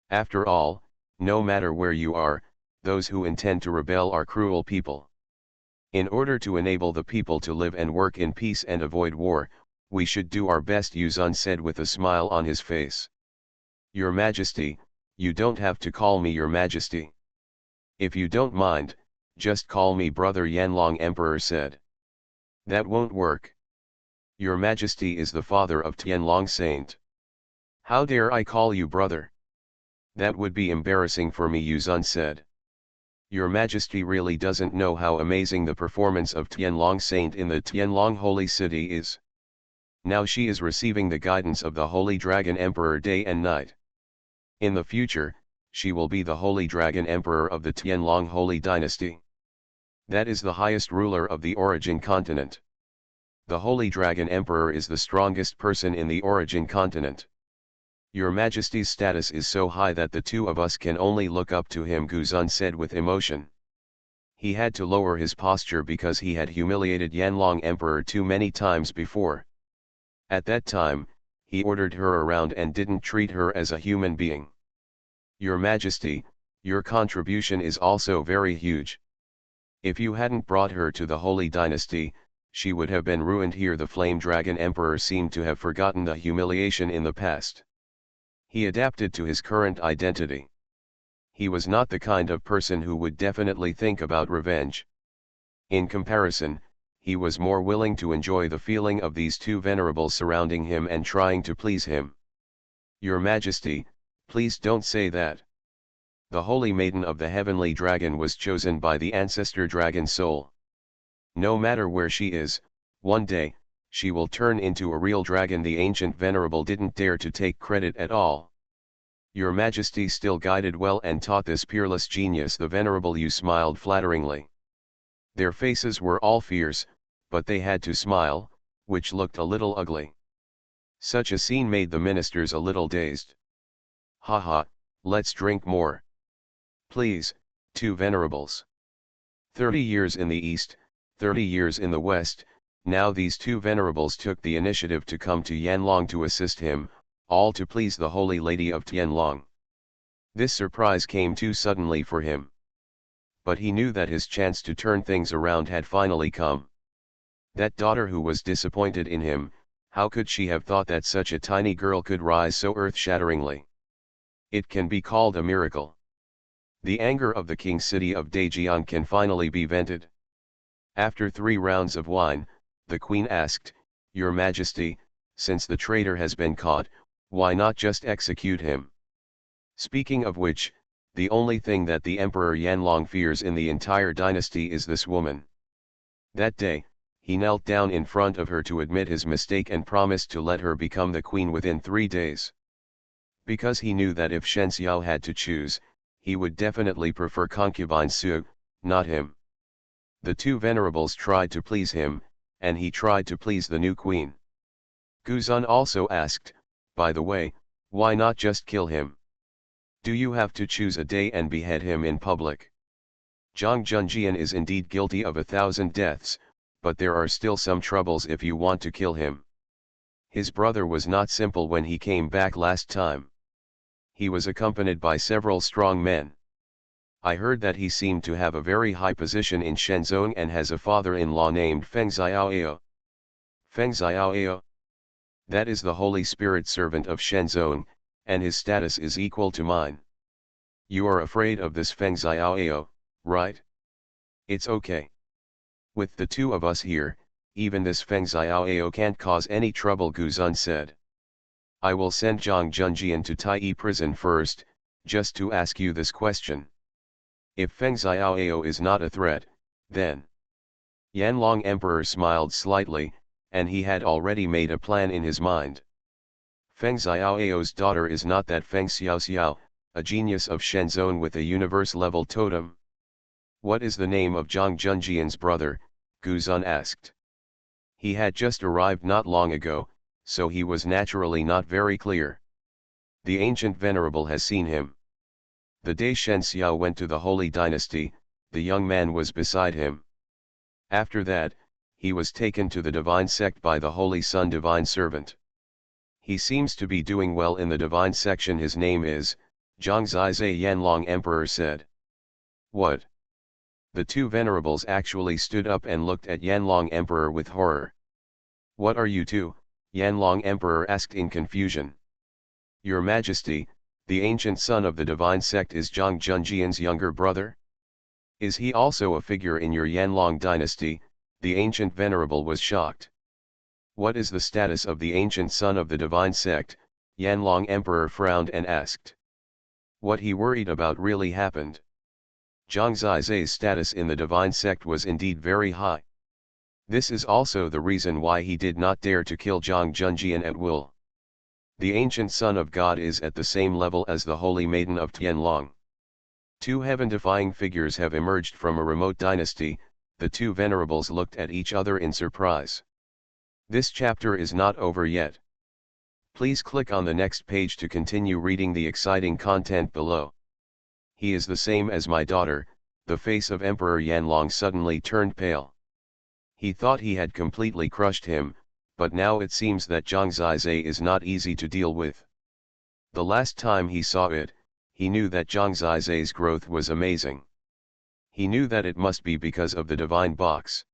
After all, no matter where you are, those who intend to rebel are cruel people. In order to enable the people to live and work in peace and avoid war, we should do our best, Yuzun said with a smile on his face. Your Majesty, you don't have to call me Your Majesty. If you don't mind, just call me Brother Yanlong, Emperor said. That won't work. Your Majesty is the father of Tianlong Saint. How dare I call you brother? That would be embarrassing for me, Yuzun said. Your Majesty really doesn't know how amazing the performance of Tianlong Saint in the Tianlong Holy City is. Now she is receiving the guidance of the Holy Dragon Emperor day and night. In the future, she will be the Holy Dragon Emperor of the Tianlong Holy Dynasty. That is the highest ruler of the Origin Continent. The Holy Dragon Emperor is the strongest person in the Origin Continent. Your Majesty's status is so high that the two of us can only look up to him, Guzun said with emotion. He had to lower his posture because he had humiliated Yanlong Emperor too many times before. At that time, he ordered her around and didn't treat her as a human being. Your Majesty, your contribution is also very huge. If you hadn't brought her to the Holy Dynasty, she would have been ruined here. The Flame Dragon Emperor seemed to have forgotten the humiliation in the past. He adapted to his current identity. He was not the kind of person who would definitely think about revenge. In comparison, he was more willing to enjoy the feeling of these two venerables surrounding him and trying to please him. Your Majesty, please don't say that. The Holy Maiden of the Heavenly Dragon was chosen by the Ancestor Dragon Soul. No matter where she is, one day, she will turn into a real dragon. The ancient venerable didn't dare to take credit at all. Your Majesty still guided well and taught this peerless genius. The venerable Yu smiled flatteringly. Their faces were all fierce, but they had to smile, which looked a little ugly. Such a scene made the ministers a little dazed. Haha, let's drink more. Please, two venerables. 30 years in the east, 30 years in the west. Now these two venerables took the initiative to come to Yanlong to assist him, all to please the Holy Lady of Tianlong. This surprise came too suddenly for him. But he knew that his chance to turn things around had finally come. That daughter who was disappointed in him, how could she have thought that such a tiny girl could rise so earth-shatteringly? It can be called a miracle. The anger of the king city of Daejiang can finally be vented. After 3 rounds of wine, the queen asked, Your Majesty, since the traitor has been caught, why not just execute him? Speaking of which, the only thing that the Emperor Yanlong fears in the entire dynasty is this woman. That day, he knelt down in front of her to admit his mistake and promised to let her become the queen within 3 days. Because he knew that if Shen Xiao had to choose, he would definitely prefer concubine Su, not him. The two venerables tried to please him, and he tried to please the new queen. Guzun also asked, by the way, why not just kill him? Do you have to choose a day and behead him in public? Zhang Junjian is indeed guilty of 1,000 deaths, but there are still some troubles if you want to kill him. His brother was not simple when he came back last time. He was accompanied by several strong men. I heard that he seemed to have a very high position in Shenzong and has a father-in-law named Feng Xiaoao. Feng Xiaoao? That is the Holy Spirit servant of Shenzong, and his status is equal to mine. You are afraid of this Feng Xiaoao, right? It's okay. With the two of us here, even this Feng Xiaoao can't cause any trouble, Guzun said. I will send Zhang Junjian to Tai prison first, just to ask you this question. If Feng Xiaoao is not a threat, then... Yanlong Emperor smiled slightly, and he had already made a plan in his mind. Feng Xiaoao's daughter is not that Feng Xiaoxiao, a genius of Shenzhen with a universe-level totem. What is the name of Zhang Junjian's brother? Guzun asked. He had just arrived not long ago, so he was naturally not very clear. The ancient venerable has seen him. The day Shen Xiao went to the Holy Dynasty, the young man was beside him. After that, he was taken to the divine sect by the Holy Sun divine servant. He seems to be doing well in the divine section. His name is, Zhang Zizai Yanlong Emperor said. What? The two venerables actually stood up and looked at Yanlong Emperor with horror. What are you two? Yanlong Emperor asked in confusion. Your Majesty, the ancient son of the divine sect is Zhang Junjian's younger brother? Is he also a figure in your Yanlong dynasty? The ancient venerable was shocked. What is the status of the ancient son of the divine sect? Yanlong Emperor frowned and asked. What he worried about really happened. Zhang Zizai's status in the divine sect was indeed very high. This is also the reason why he did not dare to kill Zhang Junjian at will. The ancient son of God is at the same level as the holy maiden of Tianlong. Two heaven-defying figures have emerged from a remote dynasty. The two venerables looked at each other in surprise. This chapter is not over yet. Please click on the next page to continue reading the exciting content below. He is the same as my daughter. The face of Emperor Yanlong suddenly turned pale. He thought he had completely crushed him, but now it seems that Zhang Zizai is not easy to deal with. The last time he saw it, he knew that Zhang Zizai's growth was amazing. He knew that it must be because of the divine box.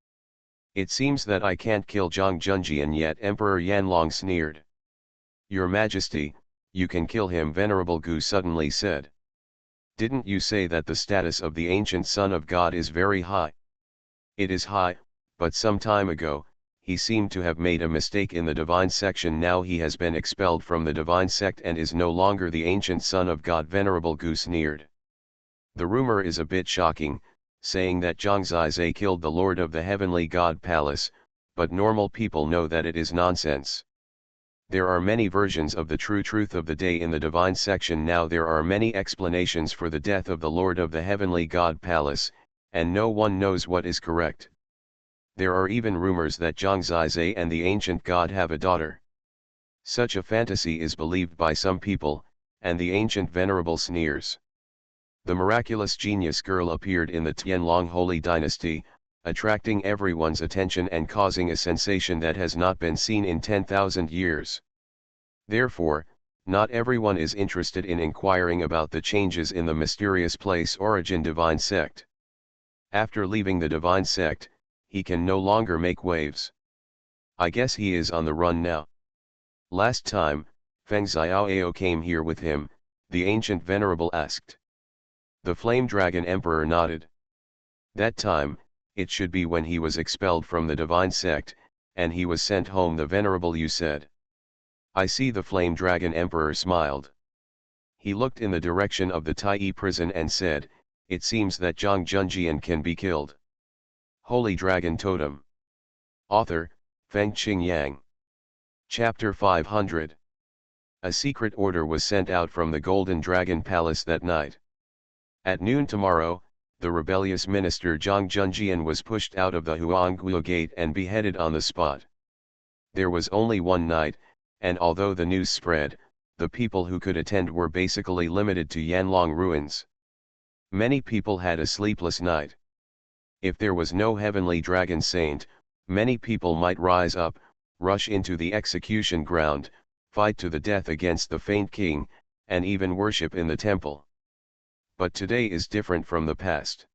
It seems that I can't kill Zhang Junjian yet, Emperor Yanlong sneered. Your Majesty, you can kill him, Venerable Gu suddenly said. Didn't you say that the status of the ancient son of God is very high? It is high, but some time ago, he seemed to have made a mistake in the divine section. Now he has been expelled from the divine sect and is no longer the ancient son of God, Venerable Gu sneered. The rumor is a bit shocking, saying that Zhang Zizai killed the Lord of the Heavenly God Palace, but normal people know that it is nonsense. There are many versions of the true truth of the day in the divine section. Now there are many explanations for the death of the Lord of the Heavenly God Palace, and no one knows what is correct. There are even rumors that Zhang Zizai and the ancient god have a daughter. Such a fantasy is believed by some people, and the ancient venerable sneers. The miraculous genius girl appeared in the Tianlong Holy Dynasty, attracting everyone's attention and causing a sensation that has not been seen in 10,000 years. Therefore, not everyone is interested in inquiring about the changes in the mysterious place origin divine sect. After leaving the divine sect, he can no longer make waves. I guess he is on the run now. Last time, Feng Xiaoao came here with him, the ancient venerable asked. The Flame Dragon Emperor nodded. That time, it should be when he was expelled from the divine sect, and he was sent home, the venerable Yu said. I see, the Flame Dragon Emperor smiled. He looked in the direction of the Tai prison and said, it seems that Zhang Junjian can be killed. Holy Dragon Totem. Author, Feng Qingyang. Chapter 500. A secret order was sent out from the Golden Dragon Palace that night. At noon tomorrow, the rebellious minister Zhang Junjian was pushed out of the Huangguo Gate and beheaded on the spot. There was only one night, and although the news spread, the people who could attend were basically limited to Yanlong ruins. Many people had a sleepless night. If there was no heavenly dragon saint, many people might rise up, rush into the execution ground, fight to the death against the faint king, and even worship in the temple. But today is different from the past.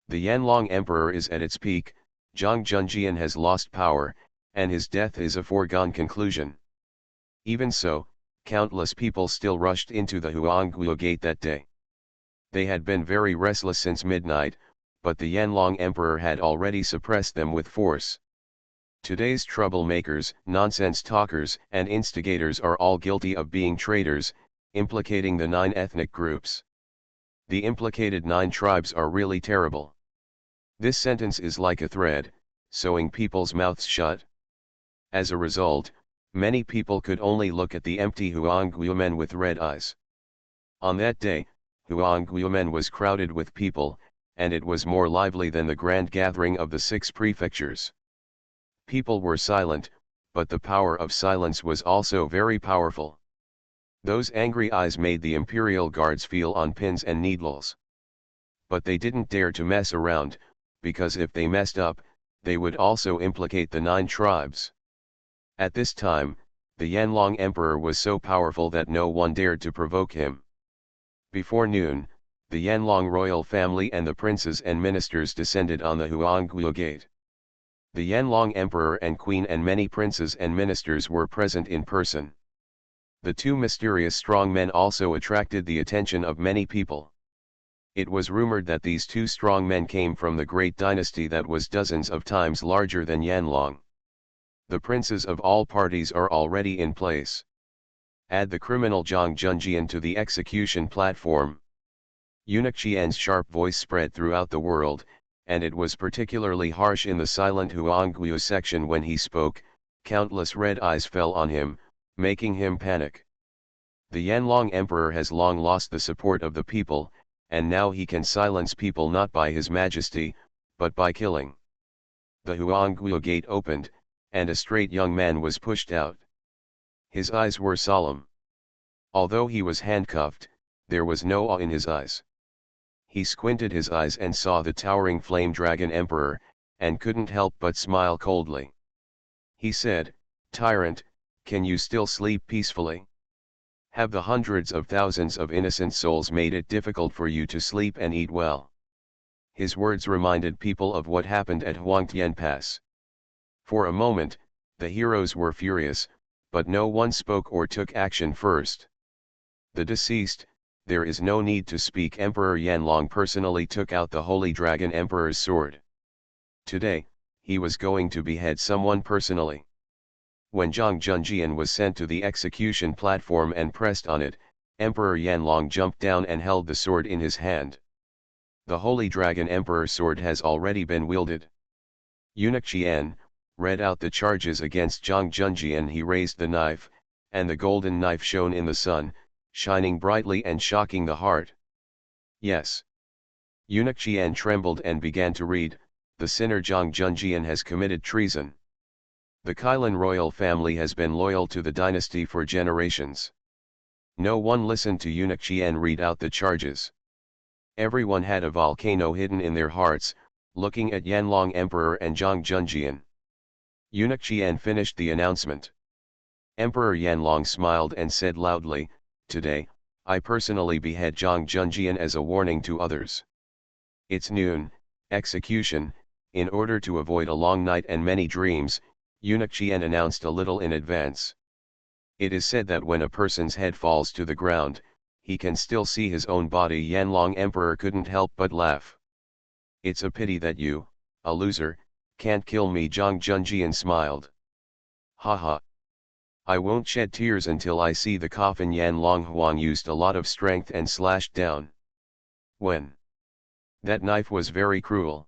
The Yanlong Emperor is at its peak, Zhang Junjian has lost power, and his death is a foregone conclusion. Even so, countless people still rushed into the Huangguo Gate that day. They had been very restless since midnight, but the Yanlong Emperor had already suppressed them with force. Today's troublemakers, nonsense talkers, and instigators are all guilty of being traitors, implicating the 9 ethnic groups. The implicated 9 tribes are really terrible. This sentence is like a thread, sewing people's mouths shut. As a result, many people could only look at the empty Huangguo men with red eyes. On that day, Xuanhuan was crowded with people, and it was more lively than the grand gathering of the 6 prefectures. People were silent, but the power of silence was also very powerful. Those angry eyes made the imperial guards feel on pins and needles. But they didn't dare to mess around, because if they messed up, they would also implicate the 9 tribes. At this time, the Yanlong Emperor was so powerful that no one dared to provoke him. Before noon, the Yanlong royal family and the princes and ministers descended on the Huangguo Gate. The Yanlong Emperor and Queen and many princes and ministers were present in person. The 2 mysterious strong men also attracted the attention of many people. It was rumored that these 2 strong men came from the great dynasty that was dozens of times larger than Yanlong. The princes of all parties are already in place. Add the criminal Zhang Junjian to the execution platform. Eunuch Qian's sharp voice spread throughout the world, and it was particularly harsh in the silent Huangguo section when he spoke. Countless red eyes fell on him, making him panic. The Yanlong Emperor has long lost the support of the people, and now he can silence people not by his majesty, but by killing. The Huangguo Gate opened, and a straight young man was pushed out. His eyes were solemn. Although he was handcuffed, there was no awe in his eyes. He squinted his eyes and saw the towering flame dragon emperor, and couldn't help but smile coldly. He said, "Tyrant, can you still sleep peacefully? Have the hundreds of thousands of innocent souls made it difficult for you to sleep and eat well?" His words reminded people of what happened at Huangtian Pass. For a moment, the heroes were furious, but no one spoke or took action first. The deceased, there is no need to speak. Emperor Yanlong personally took out the Holy Dragon Emperor's sword. Today, he was going to behead someone personally. When Zhang Junjian was sent to the execution platform and pressed on it, Emperor Yanlong jumped down and held the sword in his hand. The Holy Dragon Emperor's sword has already been wielded. Eunuch Qian read out the charges against Zhang Junjian. He raised the knife, and the golden knife shone in the sun, shining brightly and shocking the heart. Yes. Eunuch Qian trembled and began to read, "The sinner Zhang Junjian has committed treason. The Kailan royal family has been loyal to the dynasty for generations." No one listened to Eunuch Qian read out the charges. Everyone had a volcano hidden in their hearts, looking at Yanlong Emperor and Zhang Junjian. Eunuch Qian finished the announcement. Emperor Yanlong smiled and said loudly, "Today, I personally behead Zhang Junjian as a warning to others. It's noon, execution." In order to avoid a long night and many dreams, Eunuch Qian announced a little in advance. It is said that when a person's head falls to the ground, he can still see his own body. Yanlong Emperor couldn't help but laugh. "It's a pity that you, a loser, can't kill me." Zhang Junjian smiled. "Haha. I won't shed tears until I see the coffin." Yanlong Huang used a lot of strength and slashed down. When that knife was very cruel.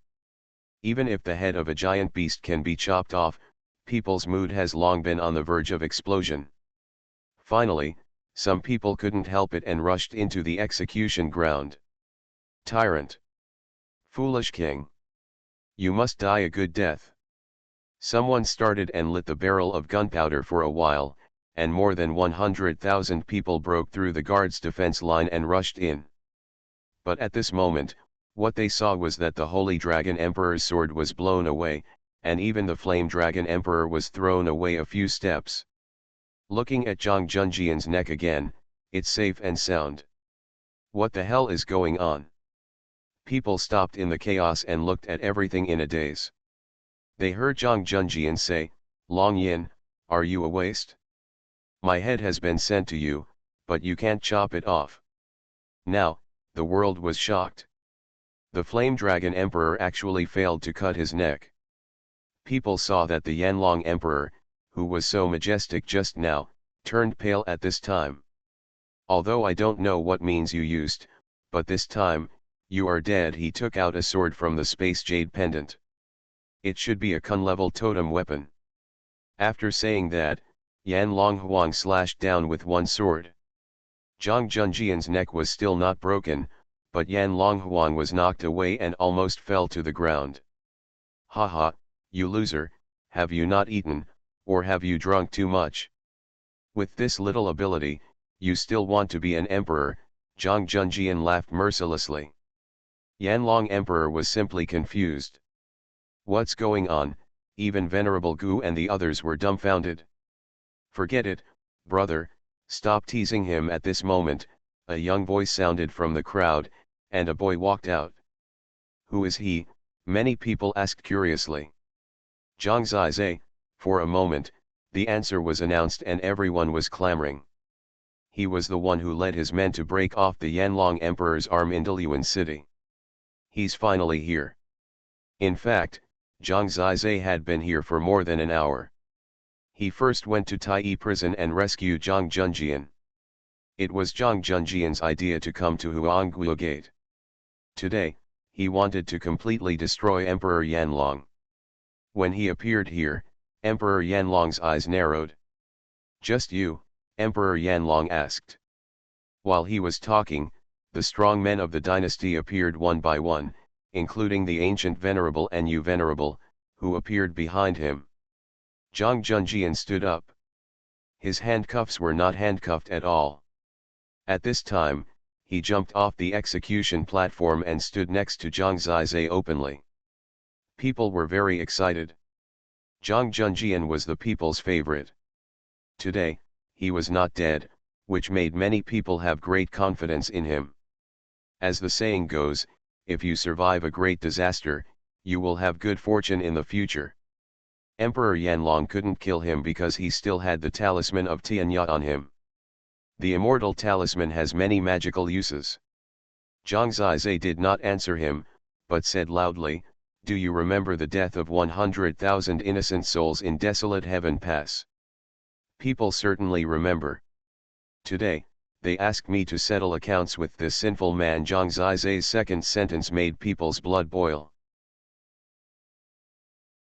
Even if the head of a giant beast can be chopped off, people's mood has long been on the verge of explosion. Finally, some people couldn't help it and rushed into the execution ground. "Tyrant! Foolish king! You must die a good death." Someone started and lit the barrel of gunpowder for a while, and more than 100,000 people broke through the guards' defense line and rushed in. But at this moment, what they saw was that the Holy Dragon Emperor's sword was blown away, and even the Flame Dragon Emperor was thrown away a few steps. Looking at Zhang Junjian's neck again, it's safe and sound. What the hell is going on? People stopped in the chaos and looked at everything in a daze. They heard Zhang Junjian say, "Long Yin, are you a waste? My head has been sent to you, but you can't chop it off." Now, the world was shocked. The Flame Dragon Emperor actually failed to cut his neck. People saw that the Yanlong Emperor, who was so majestic just now, turned pale at this time. "Although I don't know what means you used, but this time, you are dead." He took out a sword from the space jade pendant. It should be a Kun-level totem weapon. After saying that, Yanlong Huang slashed down with one sword. Zhang Junjian's neck was still not broken, but Yan Longhuang was knocked away and almost fell to the ground. Haha, you loser, have you not eaten, or have you drunk too much? With this little ability, you still want to be an emperor, Zhang Junjian laughed mercilessly. Yanlong Emperor was simply confused. What's going on? Even Venerable Gu and the others were dumbfounded. Forget it, brother, stop teasing him at this moment, a young voice sounded from the crowd, and a boy walked out. Who is he? Many people asked curiously. Zhang Zizai. For a moment, the answer was announced and everyone was clamoring. He was the one who led his men to break off the Yanlong Emperor's arm in Diluan City. He's finally here. In fact, Zhang Zizai had been here for more than an hour. He first went to Taiyi prison and rescued Zhang Junjian. It was Zhang Junjian's idea to come to Huangguo Gate. Today, he wanted to completely destroy Emperor Yanlong. When he appeared here, Emperor Yanlong's eyes narrowed. Just you? Emperor Yanlong asked. While he was talking, the strong men of the dynasty appeared one by one, including the ancient Venerable and Yu Venerable, who appeared behind him. Zhang Junjian stood up. His handcuffs were not handcuffed at all. At this time, he jumped off the execution platform and stood next to Zhang Zizai openly. People were very excited. Zhang Junjian was the people's favorite. Today, he was not dead, which made many people have great confidence in him. As the saying goes, if you survive a great disaster, you will have good fortune in the future. Emperor Yanlong couldn't kill him because he still had the talisman of Tianya on him. The immortal talisman has many magical uses. Zhang Zizai did not answer him, but said loudly, "Do you remember the death of 100,000 innocent souls in Desolate Heaven Pass?" People certainly remember. Today, they ask me to settle accounts with this sinful man. Zhang Zizai's second sentence made people's blood boil.